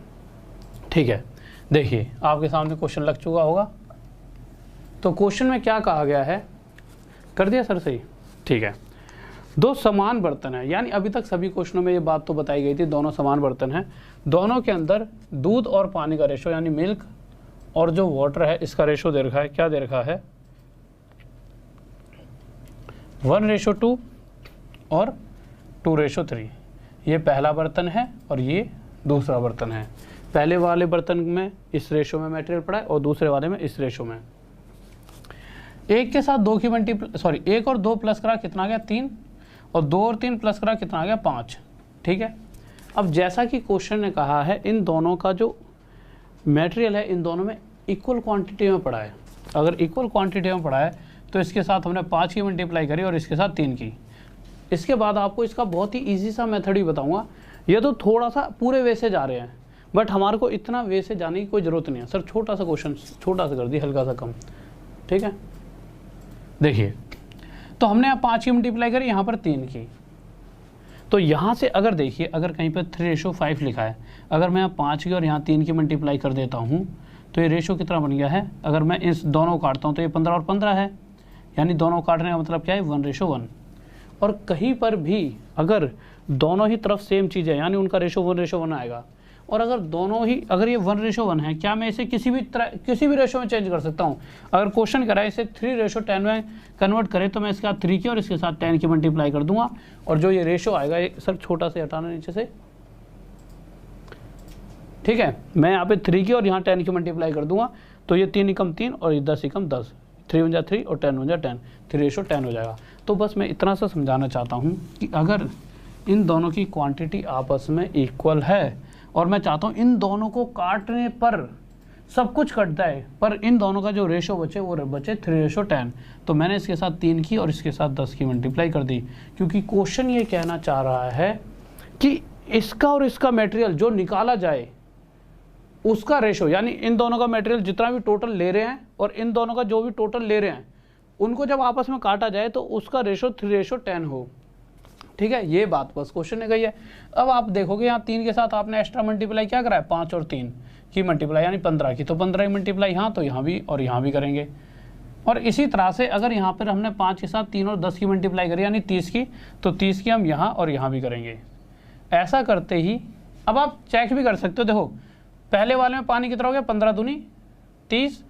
ठीक है, देखिए आपके सामने क्वेश्चन लग चुका होगा। तो क्वेश्चन में क्या कहा गया है, कर दिया सर सही। ठीक है, 2 समान बर्तन है, यानी अभी तक सभी क्वेश्चनों में ये बात तो बताई गई थी, दोनों समान बर्तन हैं, दोनों के अंदर दूध और पानी का रेशो यानी मिल्क और जो वाटर है इसका रेशो दे रखा है। क्या दे रखा है, 1:2 और 2:3। ये पहला बर्तन है और ये दूसरा बर्तन है। पहले वाले बर्तन में इस रेशो में मटेरियल पड़ा है और दूसरे वाले में इस रेशो में। 1 के साथ 2 की 1 और 2 प्लस करा कितना आ गया 3, और 2 और 3 प्लस करा कितना आ गया 5। ठीक है, अब जैसा कि क्वेश्चन ने कहा है इन दोनों का जो मटेरियल है इन दोनों में इक्वल क्वांटिटी में पड़ा है। अगर इक्वल क्वांटिटी में पड़ा है तो इसके साथ हमने 5 की मल्टीप्लाई करी और इसके साथ 3 की। इसके बाद आपको इसका बहुत ही ईजी सा मेथड ही बताऊंगा। ये तो थोड़ा सा पूरे वे से जा रहे हैं, बट हमारे को इतना वे से जाने की कोई ज़रूरत नहीं है। सर छोटा सा क्वेश्चन, छोटा सा कर दी, हल्का सा कम। ठीक है, देखिए तो हमने यहाँ 5 की मल्टीप्लाई करी, यहाँ पर 3 की। तो यहाँ से अगर देखिए, अगर कहीं पर 3:5 लिखा है, अगर मैं यहाँ 5 की और यहाँ 3 की मल्टीप्लाई कर देता हूँ तो ये रेशो कितना बन गया है। अगर मैं इस दोनों काटता हूँ तो ये 15 और 15 है, यानी दोनों काटने का मतलब क्या है 1:1। और कहीं पर भी अगर दोनों ही तरफ सेम चीज़ है, यानी उनका रेशो 1:1 आएगा, और अगर दोनों ही अगर ये 1:1 है, क्या मैं इसे किसी भी रेशो में चेंज कर सकता हूँ? अगर क्वेश्चन कराए इसे 3:10 में कन्वर्ट करें तो मैं इसके साथ 3 की और इसके साथ 10 की मल्टीप्लाई कर दूंगा, और जो ये रेशो आएगा, ये सर छोटा से हटाना नीचे से, ठीक है, मैं यहाँ पे 3 की और यहाँ 10 की मल्टीप्लाई कर दूंगा, तो ये 3 एकम 3 और ये 10 एकम 10, 3 × 3 और 10 × 10, 3:10 हो जाएगा। तो बस मैं इतना सा समझाना चाहता हूँ कि अगर इन दोनों की क्वांटिटी आपस में इक्वल है और मैं चाहता हूँ इन दोनों को काटने पर सब कुछ कट जाए, पर इन दोनों का जो रेशो बचे वो बचे 3:10, तो मैंने इसके साथ 3 की और इसके साथ 10 की मल्टीप्लाई कर दी, क्योंकि क्वेश्चन ये कहना चाह रहा है कि इसका और इसका मटेरियल जो निकाला जाए उसका रेशो, यानी इन दोनों का मटेरियल जितना भी टोटल ले रहे हैं और इन दोनों का जो भी टोटल ले रहे हैं, उनको जब आपस में काटा जाए तो उसका रेशो 3:10 हो। ठीक है, ये बात बस क्वेश्चन ने कही है। अब आप देखोगे यहाँ 3 के साथ आपने एक्स्ट्रा मल्टीप्लाई क्या करा है, 5 और 3 की मल्टीप्लाई, यानी 15 की, तो 15 की मल्टीप्लाई यहाँ तो यहाँ भी और यहाँ भी करेंगे। और इसी तरह से अगर यहाँ पर हमने 5 के साथ 3 और 10 की मल्टीप्लाई करी, यानी 30 की, तो 30 की हम यहाँ और यहाँ भी करेंगे। ऐसा करते ही अब आप चेक भी कर सकते हो, देखो पहले वाले में पानी कितना हो गया, 15 दूनी 30,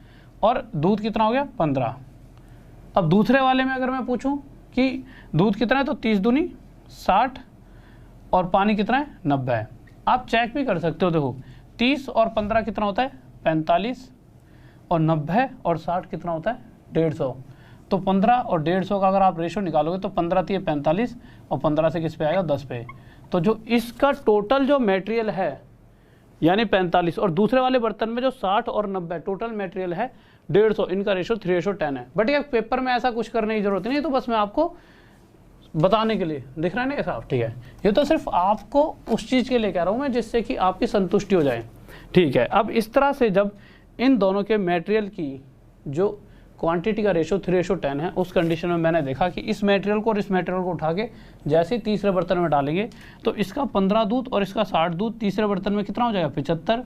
और दूध कितना हो गया 15। अब दूसरे वाले में अगर मैं पूछूं कि दूध कितना है, तो 30 दूनी 60 और पानी कितना है 90 है। आप चेक भी कर सकते हो, देखो 30 और 15 कितना होता है 45, और 90 और 60 कितना होता है 150। तो 15 और 150 का अगर आप रेशो निकालोगे तो 15 थी 45 और 15 से किस पे आएगा 10 पे। तो जो इसका टोटल जो मटेरियल है यानी 45, और दूसरे वाले बर्तन में जो 60 और 90 टोटल मटेरियल है 150, इनका रेशो 3:10 है। बट ये पेपर में ऐसा कुछ करने की जरूरत नहीं, तो बस मैं आपको बताने के लिए दिख रहा है ना साहब, ठीक है। ये तो सिर्फ आपको उस चीज़ के लिए कह रहा हूँ मैं जिससे कि आपकी संतुष्टि हो जाए, ठीक है। अब इस तरह से जब इन दोनों के मटेरियल की जो क्वांटिटी का रेशो 3:10 है, उस कंडीशन में मैंने देखा कि इस मटेरियल को और इस मटेरियल को उठा के जैसे ही तीसरे बर्तन में डालेंगे तो इसका 15 दूध और इसका 60 दूध तीसरे बर्तन में कितना हो जाएगा 75,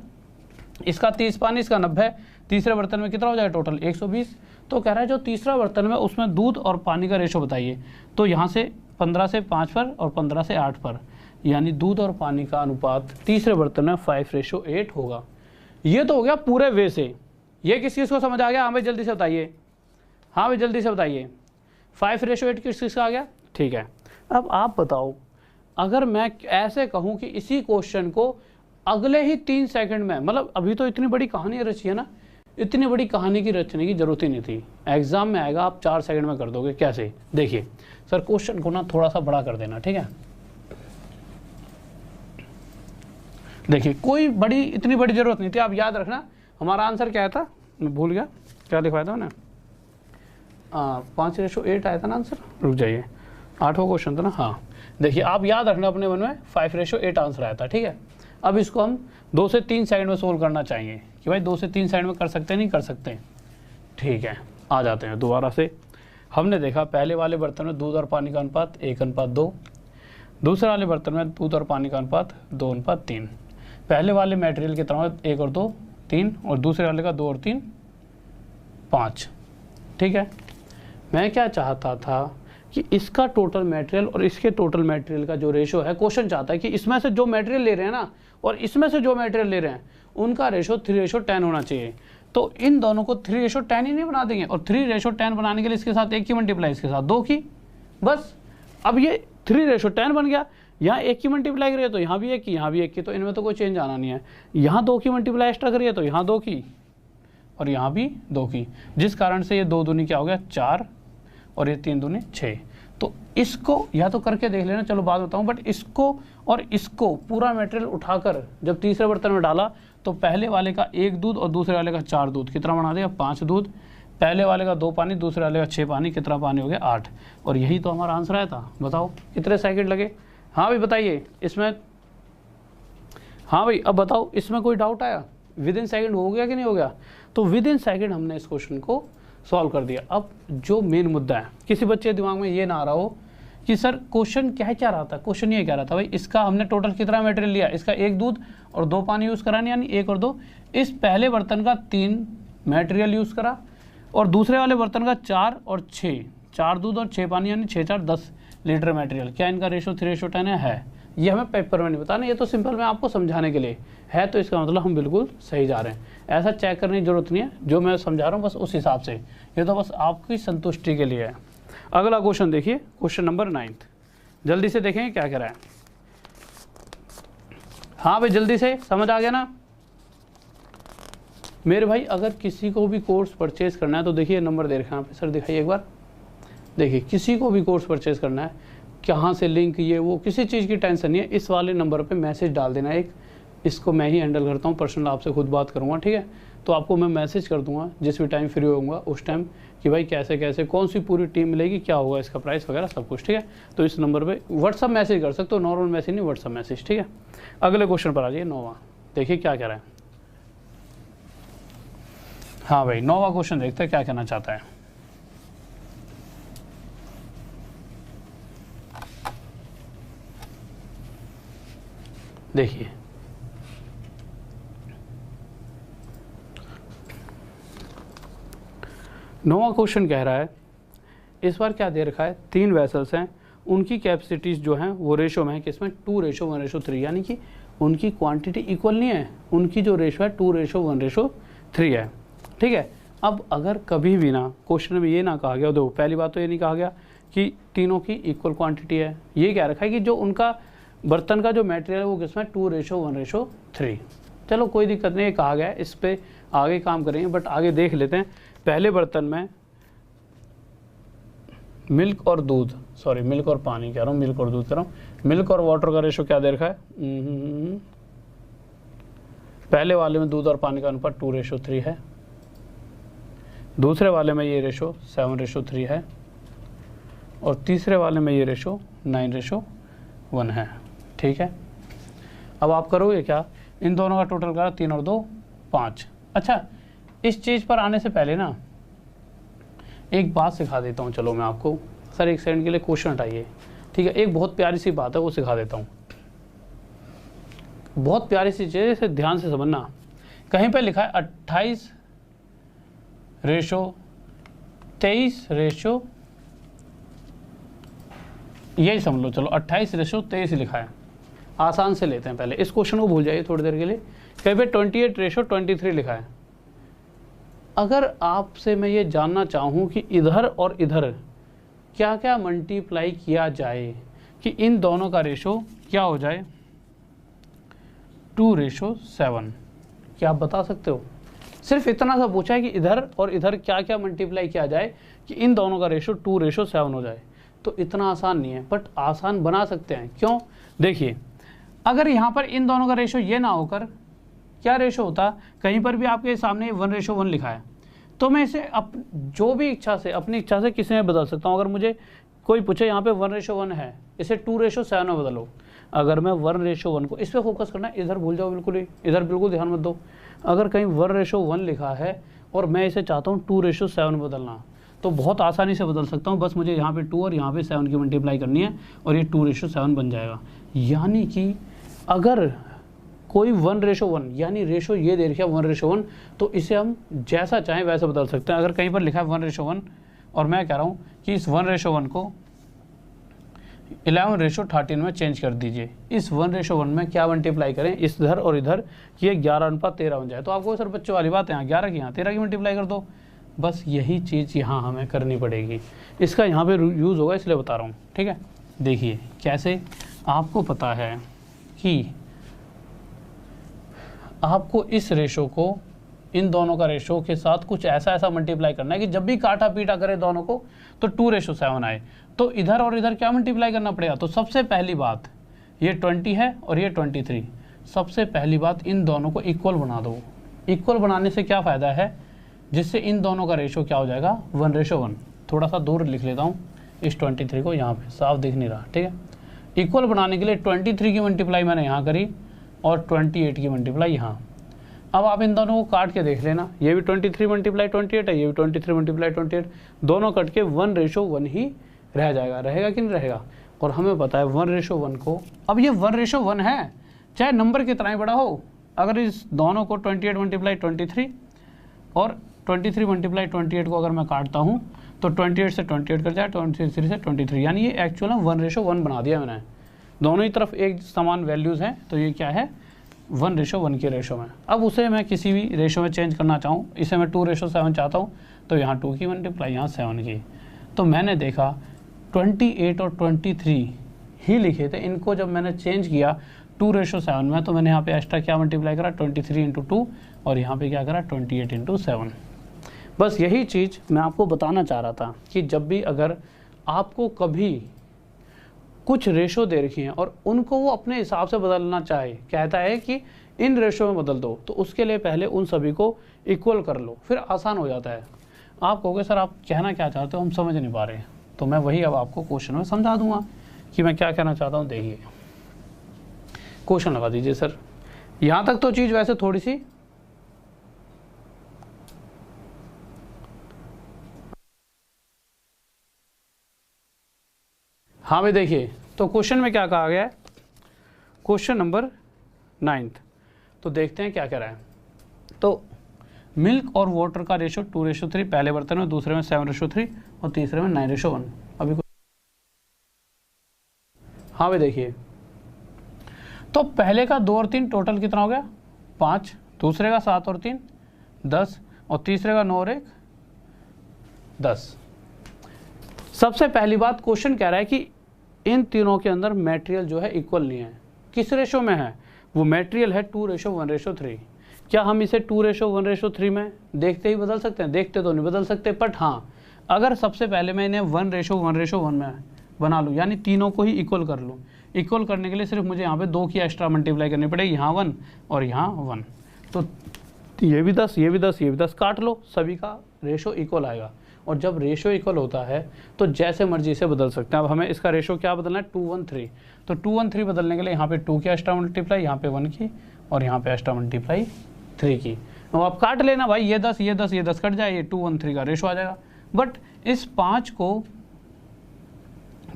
इसका 30 पानी, इसका 90, तीसरे बर्तन में कितना हो जाएगा टोटल 120। तो कह रहा है जो तीसरा बर्तन में उसमें दूध और पानी का रेशो बताइए, तो यहाँ से 15 से 5 पर और 15 से 8 पर, यानी दूध और पानी का अनुपात तीसरे बर्तन में 5:8 होगा। ये तो हो गया पूरे वे से। ये किस चीज़ को समझ आ गया? हाँ भाई जल्दी से बताइए, हाँ भाई जल्दी से बताइए, 5:8 किस चीज़ का आ गया? ठीक है। अब आप बताओ, अगर मैं ऐसे कहूँ कि इसी क्वेश्चन को अगले ही 3 सेकंड में, मतलब अभी तो इतनी बड़ी कहानी रची है ना, इतनी बड़ी कहानी की रचने की जरूरत ही नहीं थी। एग्जाम में आएगा आप 4 सेकंड में कर दोगे। कैसे? देखिए सर, क्वेश्चन को ना थोड़ा सा बड़ा कर देना, ठीक है। देखिए कोई बड़ी इतनी बड़ी जरूरत नहीं थी। आप याद रखना हमारा आंसर क्या था, मैं भूल गया क्या लिखवाया था मैंने, 5:8 आया था ना आंसर। रुक जाइए, 8वां क्वेश्चन था ना। हाँ देखिए, आप याद रखना अपने मन में 5:8 आंसर आया था, ठीक है। अब इसको हम 2 से 3 सेकंड में सोल्व करना चाहेंगे कि भाई 2 से 3 सेकंड में कर सकते हैं, नहीं कर सकते, ठीक है। आ जाते हैं दोबारा से। हमने देखा पहले वाले बर्तन में दूध और पानी का अनुपात 1:2, दूसरे वाले बर्तन में दूध और पानी का अनुपात 2:3। पहले वाले मटेरियल की तरह 1 और 2 3, और दूसरे वाले का 2 और 3 5, ठीक है। मैं क्या चाहता था कि इसका टोटल मटेरियल और इसके टोटल मटेरियल का जो रेशो है, क्वेश्चन चाहता है कि इसमें से जो मटेरियल ले रहे हैं ना और इसमें से जो मटेरियल ले रहे हैं उनका रेशो 3:10 होना चाहिए। तो इन दोनों को 3:10 ही नहीं बना देंगे, और 3:10 बनाने के लिए इसके साथ 1 की मल्टीप्लाई, इसके साथ 2 की, बस। अब ये 3:10 बन गया। यहाँ 1 की मल्टीप्लाई करिए तो यहाँ भी 1 की, यहाँ भी 1 की, तो इनमें तो कोई चेंज आना नहीं है। यहाँ 2 की मल्टीप्लाई एक्स्ट्रा करिए तो यहाँ 2 की और यहाँ भी 2 की, जिस कारण से ये 2 दूनी क्या हो गया 4 और ये 3 दूनी 6। तो इसको या तो करके देख लेना, चलो बात बताऊँ, बट इसको और इसको पूरा मटेरियल उठाकर जब तीसरे बर्तन में डाला तो पहले वाले का 1 दूध और दूसरे वाले का 4 दूध, कितना बना दिया 5 दूध। पहले वाले का 2 पानी, दूसरे वाले का 6 पानी, कितना पानी हो गया 8। और यही तो हमारा आंसर आया था। बताओ कितने सेकंड लगे? हाँ भाई बताइए इसमें, हाँ भाई अब बताओ इसमें कोई डाउट आया? विदिन सेकंड हो गया कि नहीं हो गया? तो विदिन सेकंड हमने इस क्वेश्चन को सॉल्व कर दिया। अब जो मेन मुद्दा है, किसी बच्चे के दिमाग में ये ना आ रहा हो कि सर क्वेश्चन क्या रहा था। क्वेश्चन ये कह रहा था भाई इसका हमने टोटल कितना मटेरियल लिया, इसका 1 दूध और 2 पानी यूज़ करा, यानी 1 और 2। इस पहले बर्तन का 3 मटेरियल यूज़ करा और दूसरे वाले बर्तन का 4 और 6, 4 दूध और 6 पानी, यानी 6 4 10, लीटर मटेरियल, क्या इनका रेशो 3:10 है? ये हमें पेपर में नहीं बताना, ये तो सिंपल मैं आपको समझाने के लिए है, तो इसका मतलब हम बिल्कुल सही जा रहे हैं। ऐसा चेक करने की जरूरत नहीं है, जो मैं समझा रहा हूँ बस उस हिसाब से, ये तो बस आपकी संतुष्टि के लिए है। अगला क्वेश्चन देखिए, क्वेश्चन नंबर 9, जल्दी से देखेंगे क्या कह रहा है। हाँ भाई जल्दी से, समझ आ गया ना मेरे भाई? अगर किसी को भी कोर्स परचेज करना है तो देखिए नंबर दे रखा है यहाँ पे, सर दिखाइए एक बार। देखिए किसी को भी कोर्स परचेज करना है, कहाँ से लिंक, ये वो किसी चीज़ की टेंशन नहीं है, इस वाले नंबर पे मैसेज डाल देना एक, इसको मैं ही हैंडल करता हूँ, पर्सनल आपसे खुद बात करूँगा, ठीक है? तो आपको मैं मैसेज कर दूंगा जिस भी टाइम फ्री होऊंगा उस टाइम, कि भाई कैसे कैसे कौन सी पूरी टीम मिलेगी, क्या होगा इसका प्राइस वगैरह सब कुछ, ठीक है? तो इस नंबर पे व्हाट्सअप मैसेज कर सकते हो, नॉर्मल मैसेज नहीं, व्हाट्सअप मैसेज, ठीक है? अगले क्वेश्चन पर आ जाइए, 9वां, देखिए क्या कह रहा है। हाँ भाई 9वां क्वेश्चन देखते हैं क्या कहना चाहता है। देखिए नौवां क्वेश्चन कह रहा है, इस बार क्या दे रखा है, 3 वेसल्स हैं, उनकी कैपेसिटीज जो हैं वो रेशो में है, किसमें 2:1:3, यानी कि उनकी क्वांटिटी इक्वल नहीं है, उनकी जो रेशो है 2:1:3 है, ठीक है? अब अगर कभी भी ना क्वेश्चन में ये ना कहा गया, देखो पहली बात तो ये नहीं कहा गया कि तीनों की इक्वल क्वांटिटी है, ये कह रखा है कि जो उनका बर्तन का जो मटेरियल है वो किसमें 2:1:3। चलो कोई दिक्कत नहीं, कहा गया है, इस पे आगे काम करेंगे, बट आगे देख लेते हैं। पहले बर्तन में मिल्क और दूध, सॉरी मिल्क और पानी कह रहा हूँ, मिल्क और दूध कह रहा हूँ, मिल्क और वाटर का रेशो क्या दे रखा है, पहले वाले में दूध और पानी का अनुपात 2:3 है, दूसरे वाले में ये रेशो 7:3 है, और तीसरे वाले में ये रेशो 9:1 है, ठीक है? अब आप करोगे क्या, इन दोनों का टोटल करा, 3 और 2 5। अच्छा इस चीज़ पर आने से पहले ना एक बात सिखा देता हूँ, चलो मैं आपको, सर एक सेकंड के लिए क्वेश्चन हटाइए, ठीक है? एक बहुत प्यारी सी बात है वो सिखा देता हूँ, बहुत प्यारी सी चीज़, इसे ध्यान से समझना। कहीं पर लिखा है 28:23, यही समझ लो, चलो 28:23 लिखा है, आसान से लेते हैं, पहले इस क्वेश्चन को भूल जाइए थोड़ी देर के लिए। कहीं पे 28:23 लिखा है। अगर आपसे मैं ये जानना चाहूँ कि इधर और इधर क्या क्या मल्टीप्लाई किया जाए कि इन दोनों का रेशो क्या हो जाए, 2:7, क्या आप बता सकते हो? सिर्फ इतना सा पूछा है कि इधर और इधर क्या क्या मल्टीप्लाई किया जाए कि इन दोनों का रेशो 2:7 हो जाए। तो इतना आसान नहीं है, बट आसान बना सकते हैं। क्यों? देखिए अगर यहाँ पर इन दोनों का रेशो ये ना होकर क्या रेशो होता, कहीं पर भी आपके सामने 1:1 लिखा है, तो मैं इसे जो भी इच्छा से, अपनी इच्छा से किसी में बदल सकता हूँ। अगर मुझे कोई पूछे यहाँ पे 1:1 है, इसे 2:7 में बदलो, अगर मैं 1:1 को, इस पर फोकस करना है, इधर भूल जाओ बिल्कुल ही, इधर बिल्कुल ध्यान मत दो। अगर कहीं 1:1 लिखा है और मैं इसे चाहता हूँ 2:7 में बदलना, तो बहुत आसानी से बदल सकता हूँ। बस मुझे यहाँ पे 2 और यहाँ पे 7 की मल्टीप्लाई करनी है और ये 2:7 बन जाएगा। यानी कि अगर कोई 1:1 यानी रेशो ये दे रखा है 1:1, तो इसे हम जैसा चाहें वैसा बदल सकते हैं। अगर कहीं पर लिखा है 1:1 और मैं कह रहा हूँ कि इस 1:1 को 11:13 में चेंज कर दीजिए, इस 1:1 में क्या मल्टीप्लाई करें, इस इधर और इधर, ये 11:13 बन जाए। तो आपको सर बच्चों वाली बात है, यहाँ 11 की यहाँ 13 की मल्टीप्लाई कर दो, बस यही चीज़ यहाँ हमें करनी पड़ेगी। इसका यहाँ पे यूज़ होगा, इसलिए बता रहा हूँ, ठीक है? देखिए कैसे, आपको पता है कि आपको इस रेशो को, इन दोनों का रेशो के साथ कुछ ऐसा मल्टीप्लाई करना है कि जब भी काटा पीटा करे दोनों को तो 2:7 आए। तो इधर और इधर क्या मल्टीप्लाई करना पड़ेगा? तो सबसे पहली बात ये 20 है और ये 23, सबसे पहली बात इन दोनों को इक्वल बना दो। इक्वल बनाने से क्या फ़ायदा है, जिससे इन दोनों का रेशो क्या हो जाएगा 1:1। थोड़ा सा दूर लिख लेता हूँ इस 23 को, यहाँ पे साफ दिख नहीं रहा, ठीक है? इक्वल बनाने के लिए 23 की मल्टीप्लाई मैंने यहाँ करी और 28 की मल्टीप्लाई यहाँ। अब आप इन दोनों को काट के देख लेना, ये भी 23 मल्टीप्लाई 28 है, ये भी 23 मल्टीप्लाई 28, दोनों कट के 1:1 ही रह जाएगा। रहेगा कि नहीं रहेगा? और हमें पता है 1:1 को, अब ये 1:1 है चाहे नंबर कितना ही बड़ा हो, अगर इस दोनों को 28 मल्टीप्लाई 23 और 23 मल्टीप्लाई 28 को अगर मैं काटता हूँ तो 28 से 28 कट जाए, 23 से 23, यानी ये एक्चुअल में 1:1 बना दिया मैंने। दोनों ही तरफ एक समान वैल्यूज़ हैं, तो ये क्या है 1:1 के रेशो में। अब उसे मैं किसी भी रेशो में चेंज करना चाहूँ, इसे मैं 2:7 चाहता हूँ, तो यहाँ 2 की मल्टीप्लाई, यहाँ 7 की। तो मैंने देखा 28 और 23 ही लिखे थे, इनको जब मैंने चेंज किया 2:7 में, तो मैंने यहाँ पे एक्स्ट्रा क्या मल्टीप्लाई करा 23 × 2 और यहाँ पे क्या करा 28 × 7। बस यही चीज़ मैं आपको बताना चाह रहा था कि जब भी अगर आपको कभी कुछ रेशो दे रखी हैं और उनको वो अपने हिसाब से बदलना चाहे, कहता है कि इन रेशो में बदल दो, तो उसके लिए पहले उन सभी को इक्वल कर लो, फिर आसान हो जाता है। आप कहोगे सर आप कहना क्या चाहते हो, हम समझ नहीं पा रहे, तो मैं वही अब आपको क्वेश्चन में समझा दूंगा कि मैं क्या कहना चाहता हूँ। देखिए क्वेश्चन लगा दीजिए सर। यहाँ तक तो चीज़ वैसे थोड़ी सी हाँ भाई देखिए, तो क्वेश्चन में क्या कहा गया है, क्वेश्चन नंबर 9, तो देखते हैं क्या कह रहा है। तो मिल्क और वाटर का रेशो 2:3, पहले बर्तन में, दूसरे में 7:3 और तीसरे में 9:1। अभी हाँ भाई देखिए, तो पहले का 2 और 3 टोटल कितना हो गया 5, दूसरे का 7 और 3 10 और तीसरे का 9 और 1 10। सबसे पहली बात क्वेश्चन कह रहा है कि इन तीनों के अंदर मटेरियल जो है इक्वल नहीं है। किस रेशो में है वो मटेरियल है 2:1:3। क्या हम इसे 2:1:3 में देखते ही बदल सकते हैं? देखते तो नहीं बदल सकते, बट हाँ अगर सबसे पहले मैं इन्हें 1:1:1 में बना लूँ, यानी तीनों को ही इक्वल कर लूँ। इक्वल करने के लिए सिर्फ मुझे यहाँ पे 2 की एक्स्ट्रा मल्टीप्लाई करनी पड़ेगी, यहाँ 1 और यहाँ 1, तो ये भी 10, ये भी 10, ये भी 10, काट लो, सभी का रेशो इक्वल आएगा। और जब रेशो इक्वल होता है तो जैसे मर्जी से बदल सकते हैं। अब हमें इसका रेशो क्या बदलना है 2:1:3, तो 2:1:3 बदलने के लिए यहाँ पे 2 की एक्स्ट्रा मल्टीप्लाई, यहाँ पे 1 की और यहाँ पे एक्स्ट्रा मल्टीप्लाई 3 की। अब आप काट लेना भाई, ये 10, ये 10, ये 10 कट जाए, ये 2:1:3 का रेशो आ जाएगा। बट इस 5 को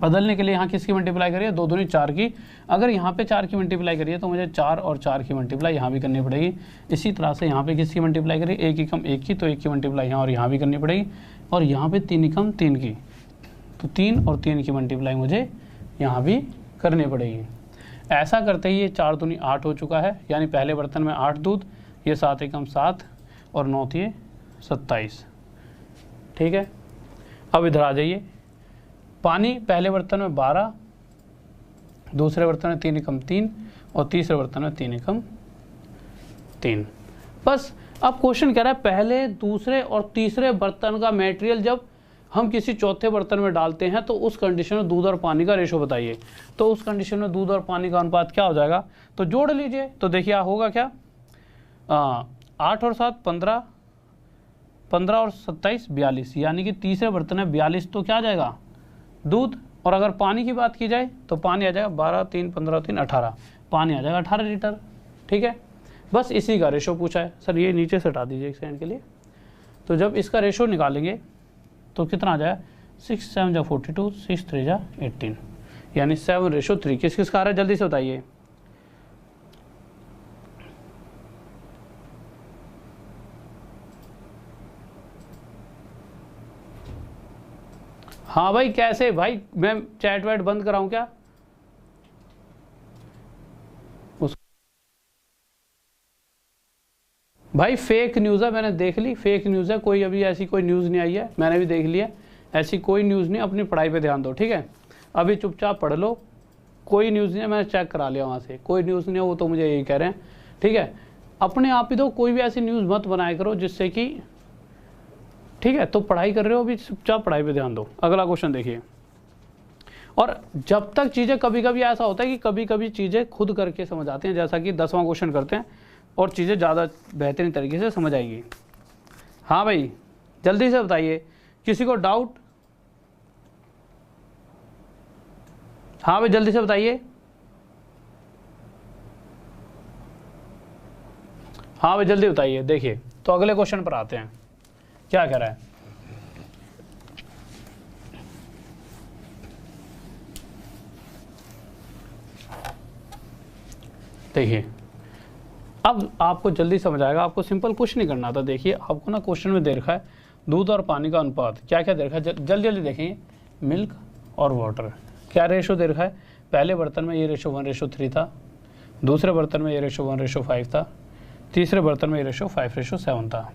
बदलने के लिए यहाँ किसकी मल्टीप्लाई करिए 2 दूनी 4 की। अगर यहाँ पे 4 की मल्टीप्लाई करिए तो मुझे 4 और 4 की मल्टीप्लाई यहाँ भी करनी पड़ेगी। इसी तरह से यहाँ पे किसकी मल्टीप्लाई करिए 1 एकम 1 की, तो 1 की मल्टीप्लाई यहाँ और यहाँ भी करनी पड़ेगी। और यहाँ पे 3 एकम 3 की, तो 3 और 3 की मल्टीप्लाई मुझे यहाँ भी करनी पड़ेगी। ऐसा करते ही ये 4 दूनी 8 हो चुका है, यानी पहले बर्तन में 8 दूध, ये 7 एकम 7 और 9 थी 27। ठीक है, अब इधर आ जाइए। पानी पहले बर्तन में 12, दूसरे बर्तन में 3 एकम 3 और तीसरे बर्तन में 3 एकम 3। बस अब क्वेश्चन कह रहा है पहले, दूसरे और तीसरे बर्तन का मटेरियल जब हम किसी चौथे बर्तन में डालते हैं तो उस कंडीशन में दूध और पानी का रेशो बताइए। तो उस कंडीशन में दूध और पानी का अनुपात क्या हो जाएगा, तो जोड़ लीजिए। तो देखिए होगा क्या 8 और 7 15, 15 और 27 42, यानी कि तीसरे बर्तन में 42 तो क्या आ जाएगा दूध। और अगर पानी की बात की जाए तो पानी आ जाएगा 12 3 15 3 18, पानी आ जाएगा 18 लीटर। ठीक है, बस इसी का रेशो पूछा है। सर ये नीचे से हटा दीजिए एक सेकंड के लिए। तो जब इसका रेशो निकालेंगे तो कितना आ जाएगा 6 7 जा 42, 6 3 जा 18, यानी 7:3। किस किस का आ रहा है जल्दी से बताइए। हाँ भाई कैसे भाई, मैं चैट वैट बंद कराऊं क्या? भाई फेक न्यूज़ है, मैंने देख ली, फेक न्यूज़ है, कोई अभी ऐसी कोई न्यूज़ नहीं आई है, मैंने भी देख लिया, ऐसी कोई न्यूज़ नहीं। अपनी पढ़ाई पे ध्यान दो, ठीक है, अभी चुपचाप पढ़ लो। कोई न्यूज़ नहीं है, मैंने चेक करा लिया वहाँ से, कोई न्यूज़ नहीं है, वो तो मुझे यही कह रहे हैं। ठीक है, अपने आप ही दो, कोई भी ऐसी न्यूज़ मत बनाया करो जिससे कि, ठीक है, तो पढ़ाई कर रहे हो अभी, चुपचाप पढ़ाई पे ध्यान दो। अगला क्वेश्चन देखिए। और जब तक चीज़ें, कभी कभी ऐसा होता है कि कभी कभी चीज़ें खुद करके समझ आती हैं, जैसा कि 10वां क्वेश्चन करते हैं और चीज़ें ज़्यादा बेहतरीन तरीके से समझ आएंगी। हाँ भाई जल्दी से बताइए, किसी को डाउट? हाँ भाई जल्दी से बताइए। हाँ भाई जल्दी बताइए। देखिए तो अगले क्वेश्चन पर आते हैं, क्या कह रहा है। देखिए अब आपको जल्दी समझ आएगा, आपको सिंपल कुछ नहीं करना था। देखिए आपको ना क्वेश्चन में दे रखा है दूध और पानी का अनुपात क्या क्या दे रखा है, जल्दी जल्दी देखेंगे। मिल्क और वाटर क्या रेशो दे रखा है, पहले बर्तन में ये रेशो 1:3 था, दूसरे बर्तन में ये रेशो 1:5 था, तीसरे बर्तन में ये रेशो 5:7 था।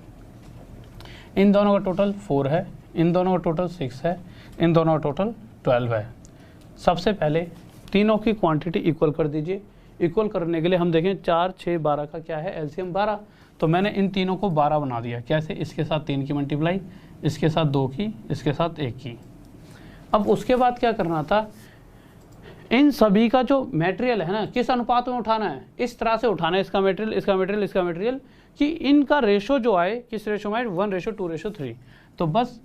इन दोनों का टोटल 4 है, इन दोनों का टोटल 6 है, इन दोनों का टोटल 12 है। सबसे पहले तीनों की क्वांटिटी इक्वल कर दीजिए। इक्वल करने के लिए हम देखें 4, 6, 12 का क्या है एलसीएम 12, तो मैंने इन तीनों को 12 बना दिया। कैसे, इसके साथ 3 की मल्टीप्लाई, इसके साथ 2 की, इसके साथ 1 की। अब उसके बाद क्या करना था, इन सभी का जो मटेरियल है ना किस अनुपात में उठाना है, इस तरह से उठाना है, इसका मटेरियल, इसका मटेरियल, इसका मटेरियल, कि इनका रेशो जो आए किस रेशो में आए, 1:2:3। तो बस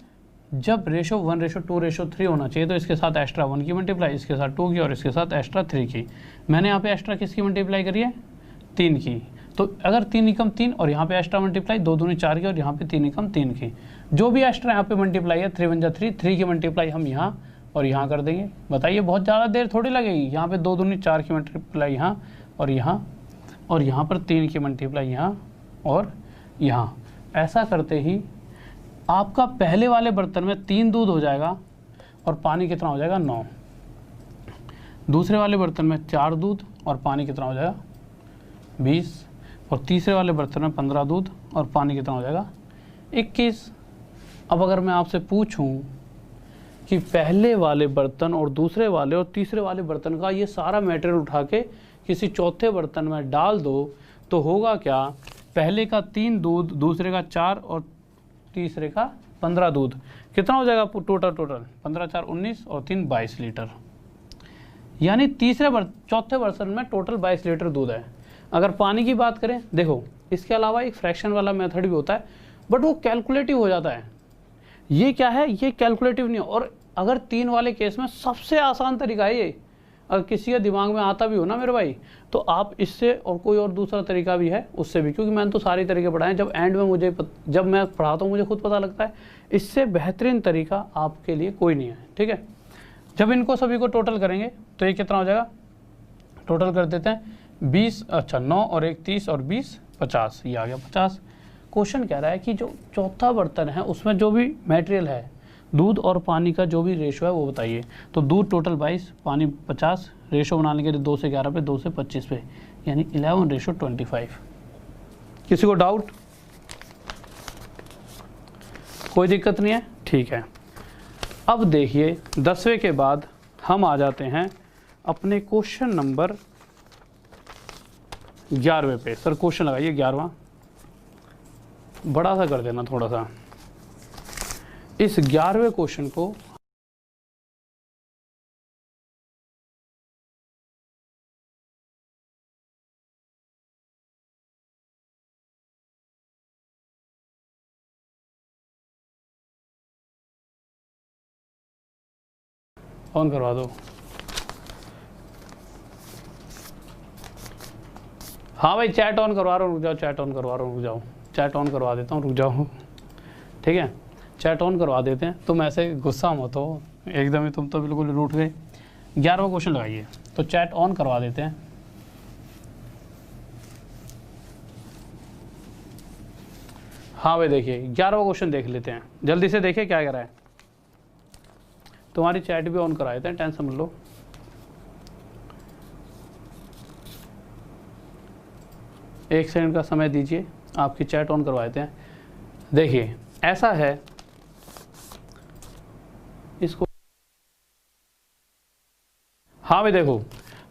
जब रेशो 1:2:3 होना चाहिए तो इसके साथ एक्स्ट्रा 1 की मल्टीप्लाई, इसके साथ 2 की और इसके साथ एक्स्ट्रा 3 की। मैंने यहाँ पे एक्स्ट्रा किसकी मल्टीप्लाई करी है, 3 की। तो अगर 3 एकम 3 और यहाँ पे एक्स्ट्रा मल्टीप्लाई 2 दूनी 4 की और यहाँ पे 3 एकम 3 की, जो भी एक्स्ट्रा यहाँ पे मल्टीप्लाई है 3 × 3, 3 की मल्टीप्लाई हम यहाँ और यहाँ कर देंगे। बताइए बहुत ज़्यादा देर थोड़ी लगेगी। यहाँ पे 2 दूनी 4 की मल्टीप्लाई यहाँ और यहाँ पर 3 की मल्टीप्लाई यहाँ और यहाँ। ऐसा करते ही आपका पहले वाले बर्तन में 3 दूध हो जाएगा और पानी कितना हो जाएगा, 9। दूसरे वाले बर्तन में 4 दूध और पानी कितना हो जाएगा, 20। और तीसरे वाले बर्तन में 15 दूध और पानी कितना हो जाएगा, 21। अब अगर मैं आपसे पूछूं कि पहले वाले बर्तन और दूसरे वाले और तीसरे वाले बर्तन का ये सारा मटेरियल उठा के किसी चौथे बर्तन में डाल दो तो होगा क्या, पहले का 3 दूध, दूसरे का 4 और तीसरे का 15 दूध, कितना हो जाएगा टोटल 15 × 4 = 19 और 3 22 लीटर। यानी चौथे बर्तन में टोटल 22 लीटर दूध है। अगर पानी की बात करें, देखो इसके अलावा एक फ्रैक्शन वाला मेथड भी होता है बट वो कैलकुलेटिव हो जाता है। ये क्या है, ये कैलकुलेटिव नहीं है। और अगर 3 वाले केस में सबसे आसान तरीका है ये, अगर किसी के दिमाग में आता भी हो ना मेरे भाई, तो आप इससे और कोई और दूसरा तरीका भी है उससे भी, क्योंकि मैंने तो सारे तरीके पढ़ाए हैं। जब एंड में जब मैं पढ़ाता हूँ मुझे खुद पता लगता है इससे बेहतरीन तरीका आपके लिए कोई नहीं है। ठीक है, जब इनको सभी को टोटल करेंगे तो ये कितना हो जाएगा, टोटल कर देते हैं 20, अच्छा 9 और 1 30 और 20 50, ये आ गया 50। क्वेश्चन कह रहा है कि जो चौथा बर्तन है उसमें जो भी मटेरियल है, दूध और पानी का जो भी रेशो है वो बताइए। तो दूध टोटल 22, पानी 50, रेशो बनाने के लिए 2 से 11 पे, 2 से 25 पे, यानी 11:25। किसी को डाउट, कोई दिक्कत नहीं है, ठीक है। अब देखिए 10वें के बाद हम आ जाते हैं अपने क्वेश्चन नंबर 11वें पे। सर क्वेश्चन लगाइए 11वां, बड़ा सा कर देना थोड़ा सा। इस 11वें क्वेश्चन को ऑन करवा दो। हाँ भाई चैट ऑन करवा रहा हूँ, रुक जाओ, चैट ऑन करवा रहा हूँ, रुक जाओ, चैट ऑन करवा देता हूँ, रुक जाओ। ठीक है, चैट ऑन करवा देते हैं। तुम ऐसे गुस्सा मत हो एकदम ही, तुम तो बिल्कुल रूठ गए। 11वां क्वेश्चन लगाइए, तो चैट ऑन करवा देते हैं। हाँ भाई देखिए 11वां क्वेश्चन देख लेते हैं, जल्दी से देखिए क्या कह रहा है। तुम्हारी चैट भी ऑन करा देते हैं, टेंशन मत लो। एक सेकंड का समय दीजिए, आपकी चैट ऑन करवा देते हैं। देखिए ऐसा है, इसको हाँ भाई देखो,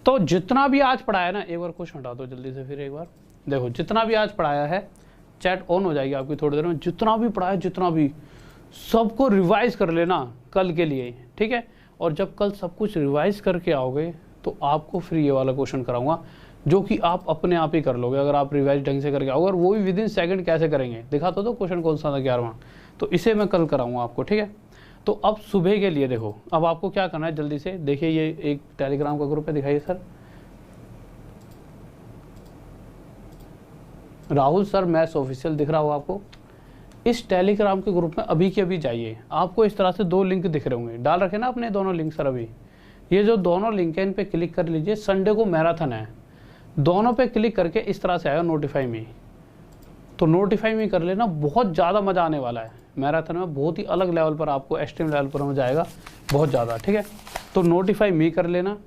तो जितना भी आज पढ़ाया ना, एक बार क्वेश्चन हटा दो जल्दी से, फिर एक बार देखो, जितना भी आज पढ़ाया है चैट ऑन हो जाएगी आपकी थोड़ी देर में। जितना भी पढ़ाया, जितना भी, सबको रिवाइज कर लेना कल के लिए, ठीक है। और जब कल सब कुछ रिवाइज करके आओगे तो आपको फिर ये वाला क्वेश्चन कराऊंगा जो कि आप अपने आप ही कर लोगे अगर आप रिवाइज ढंग से करके आओगे। और वो भी विदिन सेकंड कैसे करेंगे दिखाता तो क्वेश्चन कौन सा था 11वां, तो इसे मैं कल कराऊंगा आपको, ठीक है। तो अब सुबह के लिए देखो, अब आपको क्या करना है जल्दी से देखिए, ये एक टेलीग्राम का ग्रुप है, दिखाइए sir. Rahul sir maths official दिख रहा होगा आपको। इस टेलीग्राम के ग्रुप में अभी के अभी जाइए, आपको इस तरह से 2 लिंक दिख रहे होंगे, डाल रखे ना अपने दोनों लिंक सर। अभी ये जो दोनों लिंक है इन पे क्लिक कर लीजिए। संडे को मैराथन है, दोनों पे क्लिक करके इस तरह से आएगा नोटिफाई मी, तो नोटिफाई मी कर लेना, बहुत ज़्यादा मज़ा आने वाला है। मैराथन में बहुत ही अलग लेवल पर आपको एक्सट्रीम लेवल पर हो जाएगा बहुत ज़्यादा, ठीक है। तो नोटिफाई मी कर लेना,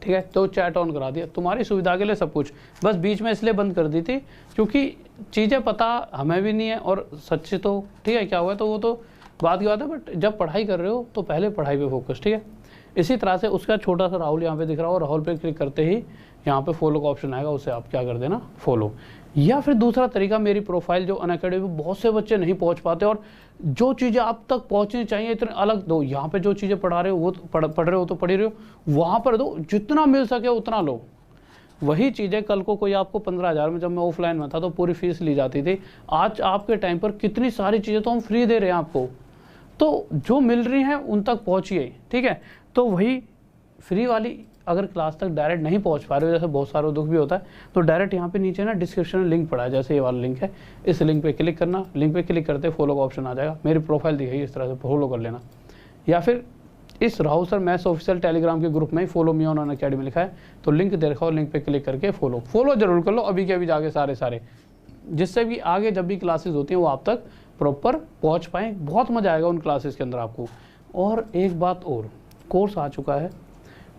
ठीक है। तो चैट ऑन करा दिया, तुम्हारी सुविधा के लिए सब कुछ, बस बीच में इसलिए बंद कर दी थी क्योंकि चीज़ें पता हमें भी नहीं है और सच्ची तो ठीक है क्या हुआ तो वो तो बात की बात है, बट जब पढ़ाई कर रहे हो तो पहले पढ़ाई पे फोकस, ठीक है। इसी तरह से उसका छोटा सा राहुल यहाँ पे दिख रहा हो, राहुल पे क्लिक करते ही यहाँ पे फॉलो का ऑप्शन आएगा, उसे आप क्या कर देना फॉलो। या फिर दूसरा तरीका, मेरी प्रोफाइल जो अनअकैडमी में बहुत से बच्चे नहीं पहुँच पाते और जो चीज़ें आप तक पहुँचनी चाहिए इतने अलग दो, यहाँ पे जो चीज़ें पढ़ा रहे हो वो पढ़ रहे हो तो पढ़ रहे हो, वहाँ पर दो, जितना मिल सके उतना लो। वही चीज़ें कल को कोई आपको 15,000 में, जब मैं ऑफलाइन में था तो पूरी फीस ली जाती थी, आज आपके टाइम पर कितनी सारी चीज़ें तो हम फ्री दे रहे हैं आपको, तो जो मिल रही हैं उन तक पहुँचिए, ठीक है। तो वही फ्री वाली अगर क्लास तक डायरेक्ट नहीं पहुंच पा रहे हो, जैसे बहुत सारा दुख भी होता है, तो डायरेक्ट यहाँ पे नीचे ना डिस्क्रिप्शन में लिंक पड़ा है, जैसे ये वाला लिंक है, इस लिंक पे क्लिक करना, लिंक पे क्लिक करते फॉलो का ऑप्शन आ जाएगा, मेरी प्रोफाइल दिखाई इस तरह से फॉलो कर लेना। या फिर इस Rahul sir maths official Telegram के ग्रुप में ही फॉलो मी ऑन अनअकैडमी लिखा है, तो लिंक दे रखा हो, लिंक पे क्लिक करके फॉलो जरूर कर लो अभी के अभी जाके सारे, जिससे भी आगे जब भी क्लासेस होती हैं वो आप तक प्रॉपर पहुँच पाएँ। बहुत मज़ा आएगा उन क्लासेस के अंदर आपको। और एक बात और, कोर्स आ चुका है,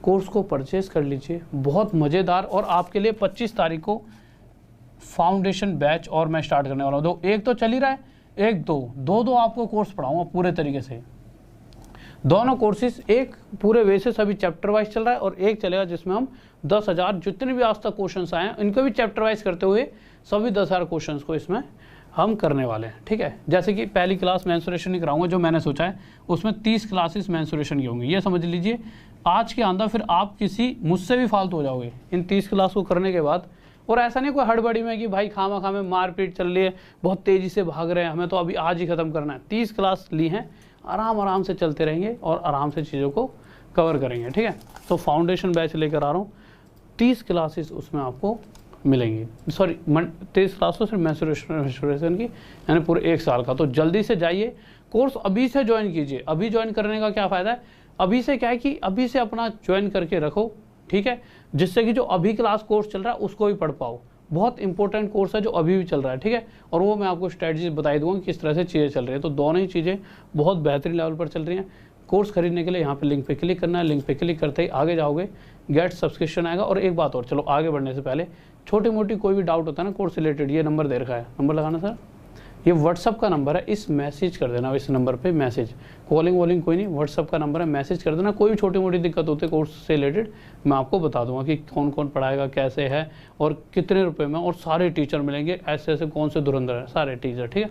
कोर्स को परचेज कर लीजिए, बहुत मज़ेदार। और आपके लिए 25 तारीख को फाउंडेशन बैच और मैं स्टार्ट करने वाला हूँ, एक तो चल ही रहा है, एक दो आपको कोर्स पढ़ाऊंगा पूरे तरीके से। दोनों कोर्सेज एक पूरे वे से सभी चैप्टर वाइज चल रहा है और एक चलेगा जिसमें हम 10,000 जितने भी आज तक क्वेश्चंस आए हैं इनको भी चैप्टर वाइज करते हुए सभी 10,000 क्वेश्चंस को इसमें हम करने वाले हैं, ठीक है। जैसे कि पहली क्लास मेंसुरेशन ही कराऊंगा, जो मैंने सोचा है उसमें 30 क्लासेस मेंसुरेशन की होंगी, ये समझ लीजिए आज के अंदर फिर आप किसी मुझसे भी फालतू हो जाओगे इन 30 क्लास को करने के बाद। और ऐसा नहीं कोई हड़बड़ी में कि भाई खामा में मारपीट चल रही है, बहुत तेज़ी से भाग रहे हैं, हमें तो अभी आज ही ख़त्म करना है। 30 क्लास ली हैं, आराम से चलते रहेंगे और आराम से चीज़ों को कवर करेंगे, ठीक है। तो फाउंडेशन बैच लेकर आ रहा हूँ, 30 क्लासेस उसमें आपको मिलेंगी, सॉरी 30 क्लास तो सिर्फ मेंसुरेशन की, यानी पूरे 1 साल का। तो जल्दी से जाइए, कोर्स अभी से ज्वाइन कीजिए। अभी ज्वाइन करने का क्या फ़ायदा है, अभी से क्या है कि अभी से अपना ज्वाइन करके रखो, ठीक है, जिससे कि जो अभी क्लास कोर्स चल रहा है उसको भी पढ़ पाओ। बहुत इंपॉर्टेंट कोर्स है जो अभी भी चल रहा है, ठीक है। और वो मैं आपको स्ट्रेटजी बताई दूंगा किस तरह से चीज़ें चल रही है। तो दोनों ही चीज़ें बहुत बेहतरीन लेवल पर चल रही हैं। कोर्स खरीदने के लिए यहाँ पे लिंक पे क्लिक करना है, लिंक पे क्लिक करते ही आगे जाओगे, गेट सब्सक्रिप्शन आएगा। और एक बात और, चलो आगे बढ़ने से पहले छोटी मोटी कोई भी डाउट होता है ना कोर्स रिलेटेड, ये नंबर दे रखा है, नंबर लगाना सर, ये व्हाट्सअप का नंबर है, इस मैसेज कर देना इस नंबर पे मैसेज, कॉलिंग वॉलिंग कोई नहीं, व्हाट्सअप का नंबर है, मैसेज कर देना। कोई भी छोटी मोटी दिक्कत होती है कोर्स से रिलेटेड मैं आपको बता दूंगा कि कौन कौन पढ़ाएगा, कैसे है और कितने रुपए में, और सारे टीचर मिलेंगे, ऐसे ऐसे कौन से धुरंधर है सारे टीचर, ठीक है।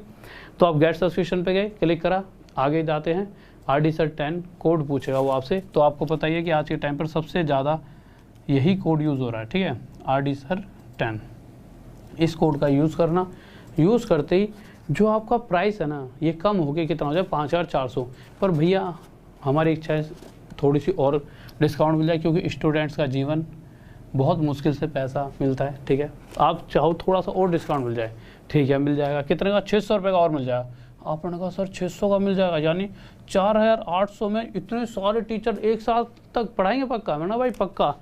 तो आप गेट सब्सक्रिप्शन पे गए, क्लिक करा, आगे जाते हैं, RD सर 10 कोड पूछेगा वो आपसे। तो आपको पता ही है कि आज के टाइम पर सबसे ज़्यादा यही कोड यूज़ हो रहा है, ठीक है, RD सर 10। इस कोड का यूज़ करना, यूज़ करते ही जो आपका प्राइस है ना ये कम हो गया, कितना हो जाए 5,400। पर भैया हमारी इच्छा है थोड़ी सी और डिस्काउंट मिल जाए, क्योंकि स्टूडेंट्स का जीवन बहुत मुश्किल से पैसा मिलता है, ठीक है। आप चाहो थोड़ा सा और डिस्काउंट मिल जाए, ठीक है, मिल जाएगा। कितने का, 600 रुपये का और मिल जाएगा। आपने कहा सर 600 का मिल जाएगा, यानी 4,800 में इतने सारे टीचर 1 साल तक पढ़ाएंगे पक्का? मैंने भाई पक्का,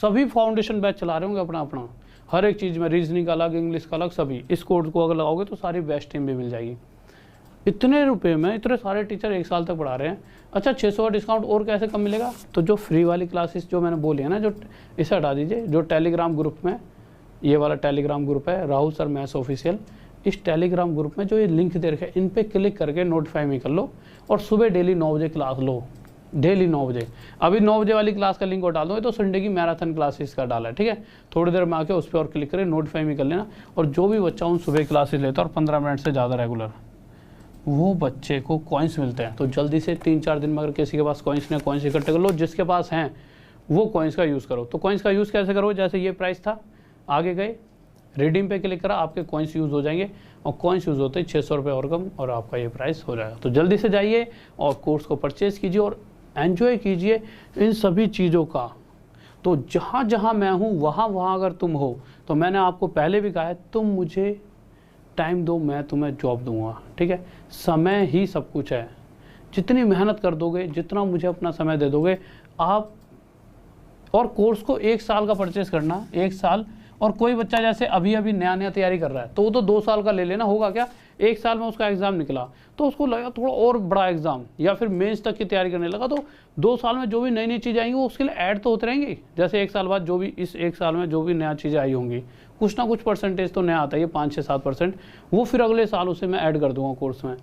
सभी फाउंडेशन बैच चला रहे होंगे अपना, हर एक चीज़ में, रीजनिंग का अलग, इंग्लिश का अलग, सभी। इस कोड को अगर लगाओगे तो सारी बेस्ट टीम भी मिल जाएगी। इतने रुपए में इतने सारे टीचर 1 साल तक पढ़ा रहे हैं। अच्छा 600 का डिस्काउंट और कैसे कम मिलेगा? तो जो फ्री वाली क्लासेस जो मैंने बोली है ना, जो इसे हटा दीजिए, जो टेलीग्राम ग्रुप में, ये वाला टेलीग्राम ग्रुप है राहुल सर मैथ्स ऑफिशियल, इस टेलीग्राम ग्रुप में जो ये लिंक दे रखे हैं इन पे क्लिक करके नोटिफाई में कर लो और सुबह डेली 9 बजे क्लास लो, डेली 9 बजे। अभी 9 बजे वाली क्लास का लिंक और डाल दूँगा, तो संडे की मैराथन क्लासेस का डाला है, ठीक है। थोड़ी देर में आके उस पर और क्लिक करें, नोटिफाई में कर लेना। और जो भी बच्चा उन सुबह क्लासेस लेता है और 15 मिनट से ज़्यादा रेगुलर, वो बच्चे को कॉइन्स मिलते हैं। तो जल्दी से 3-4 दिन में अगर किसी के पास कॉइन्स नहीं, कॉइन्स इकट्ठे कर लो, जिसके पास हैं वो कॉइन्स का यूज़ करो। तो कॉइन्स का यूज़ कैसे करो, जैसे ये प्राइस था, आगे गए, रिडीम पे क्लिक करा, आपके कॉइन्स यूज़ हो जाएंगे, और कॉइन्स यूज़ होते ही 600 रुपये और कम, और आपका ये प्राइस हो जाएगा। तो जल्दी से जाइए और कोर्स को परचेज़ कीजिए और एंजॉय कीजिए इन सभी चीज़ों का। तो जहाँ जहाँ मैं हूँ वहाँ वहाँ अगर तुम हो, तो मैंने आपको पहले भी कहा है, तुम मुझे टाइम दो, मैं तुम्हें जॉब दूंगा, ठीक है। समय ही सब कुछ है, जितनी मेहनत कर दोगे, जितना मुझे अपना समय दे दोगे आप। और कोर्स को 1 साल का परचेस करना, 1 साल। और कोई बच्चा जैसे अभी नया तैयारी कर रहा है, तो वो तो 2 साल का ले लेना, होगा क्या, 1 साल में उसका एग्ज़ाम निकला तो उसको लगा थोड़ा और बड़ा एग्ज़ाम, या फिर मेंस तक की तैयारी करने लगा, तो 2 साल में जो भी नई नई चीज़ें आएंगी वो उसके लिए ऐड तो होते रहेंगी। जैसे 1 साल बाद जो भी, इस 1 साल में जो भी नया चीज़ें आई होंगी, कुछ ना कुछ परसेंटेज तो नया आता है, 5-6-7%, वो फिर अगले साल उसे मैं ऐड कर दूंगा कोर्स में।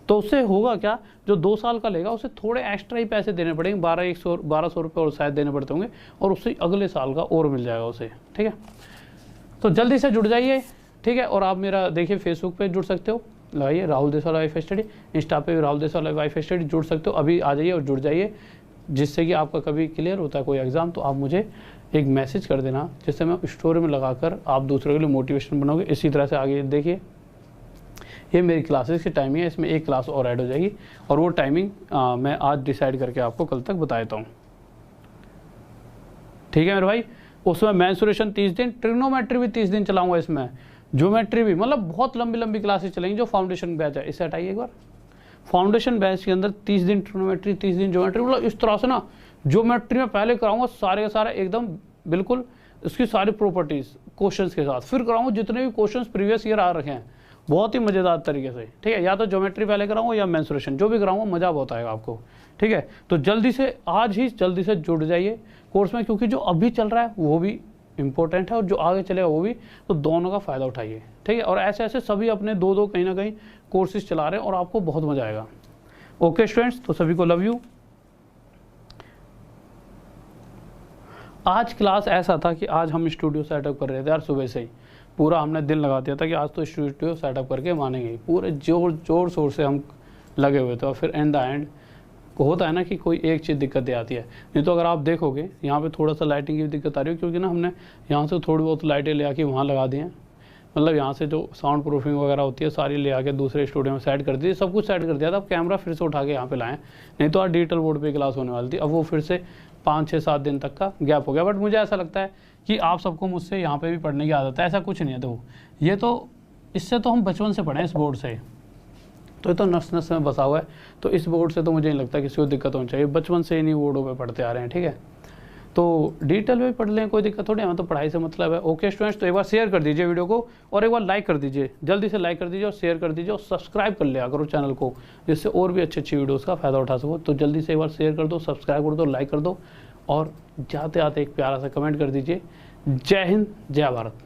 तो उससे होगा क्या, जो 2 साल का लेगा उसे थोड़े एक्स्ट्रा ही पैसे देने पड़ेंगे, 1200 रुपये और शायद देने पड़ते होंगे, और उससे अगले साल का और मिल जाएगा उसे। ठीक है, तो जल्दी से जुड़ जाइए। ठीक है, और आप मेरा देखिए फेसबुक पे जुड़ सकते हो, लगाइए Rahul Deswal wife study, Insta पे भी राहुल देसवाल वाईफ स्टडी, जुड़ सकते हो। अभी आ जाइए और जुड़ जाइए, जिससे कि आपका कभी क्लियर होता है कोई एग्ज़ाम तो आप मुझे एक मैसेज कर देना, जिससे मैं स्टोरी में लगाकर आप दूसरों के लिए मोटिवेशन बनाओगे। इसी तरह से आगे देखिए, ये मेरी क्लासेस की टाइमिंग है, इसमें एक क्लास और ऐड हो जाएगी, और वो टाइमिंग मैं आज डिसाइड करके आपको कल तक बता देता हूँ। ठीक है मेरे भाई, उसमें मेंसुरेशन 30 दिन, ट्रिग्नोमेट्री भी 30 दिन चलाऊंगा, इसमें ज्योमेट्री भी, मतलब बहुत लंबी लंबी क्लासेस चलेंगी। जो फाउंडेशन बैच है, इसे हटाइए एक बार, फाउंडेशन बैच के अंदर 30 दिन ट्रिग्नोमेट्री, 30 दिन ज्योमेट्री, मतलब इस तरह से ना ज्योमेट्री में पहले कराऊंगा सारे का सारा एकदम बिल्कुल इसकी सारी प्रॉपर्टीज क्वेश्चंस के साथ, फिर कराऊंगा जितने भी क्वेश्चंस प्रीवियस ईयर आ रखे हैं बहुत ही मज़ेदार तरीके से। ठीक है, या तो ज्योमेट्री पहले कराऊंगा या मेंसुरेशन, जो भी कराऊंगा मज़ा बहुत आएगा आपको। ठीक है, तो जल्दी से आज ही जल्दी से जुड़ जाइए कोर्स में, क्योंकि जो अभी चल रहा है वो भी इंपॉर्टेंट है और जो आगे चलेगा वो भी, तो दोनों का फ़ायदा उठाइए। ठीक है, और ऐसे ऐसे सभी अपने 2-2 कहीं ना कहीं कोर्सेज चला रहे हैं और आपको बहुत मज़ा आएगा। ओके स्टूडेंट्स, तो सभी को लव यू। आज क्लास ऐसा था कि आज हम स्टूडियो सेटअप कर रहे थे यार, सुबह से ही पूरा हमने दिल लगा दिया था कि आज तो स्टूडियो सेटअप करके मानेंगे, पूरे जोर शोर से हम लगे हुए थे। और फिर एंड द एंड होता है ना कि कोई एक चीज़ दिक्कत आती है, नहीं तो अगर आप देखोगे यहाँ पे थोड़ा सा लाइटिंग की दिक्कत आ रही है, क्योंकि ना हमने यहाँ से थोड़ी बहुत लाइटें ले आके वहाँ लगा दी हैं, मतलब यहाँ से जो साउंड प्रूफिंग वगैरह होती है सारी ले आके दूसरे स्टूडियो में सेट कर दी, सब कुछ सेट कर दिया था। अब कैमरा फिर से उठा के यहाँ पे लाएँ, नहीं तो आज डिजिटल बोर्ड पे क्लास होने वाली थी। अब वो फिर से 5-6-7 दिन तक का गैप हो गया। बट मुझे ऐसा लगता है कि आप सबको मुझसे यहाँ पे भी पढ़ने की आदत है, ऐसा कुछ नहीं है। तो ये तो इससे तो हम बचपन से पढ़े हैं, इस बोर्ड से, तो ये तो नस नस में बसा हुआ है। तो इस बोर्ड से तो मुझे नहीं लगता किसी को दिक्कत होनी चाहिए, बचपन से इन्हीं बोर्डों पे पढ़ते आ रहे हैं। ठीक है, तो डिजिटल में पढ़ लें, कोई दिक्कत थोड़ी है, हमें तो पढ़ाई से मतलब है। ओके स्टूडेंट्स, तो एक बार शेयर कर दीजिए वीडियो को, और एक बार लाइक कर दीजिए, जल्दी से लाइक कर दीजिए और शेयर कर दीजिए, और सब्सक्राइब कर लिया करो चैनल को, जिससे और भी अच्छी अच्छी वीडियोज़ का फ़ायदा उठा सको। तो जल्दी से एक बार शेयर कर दो, सब्सक्राइब कर दो, लाइक कर दो, और जाते आते एक प्यारा सा कमेंट कर दीजिए। जय हिंद, जय भारत।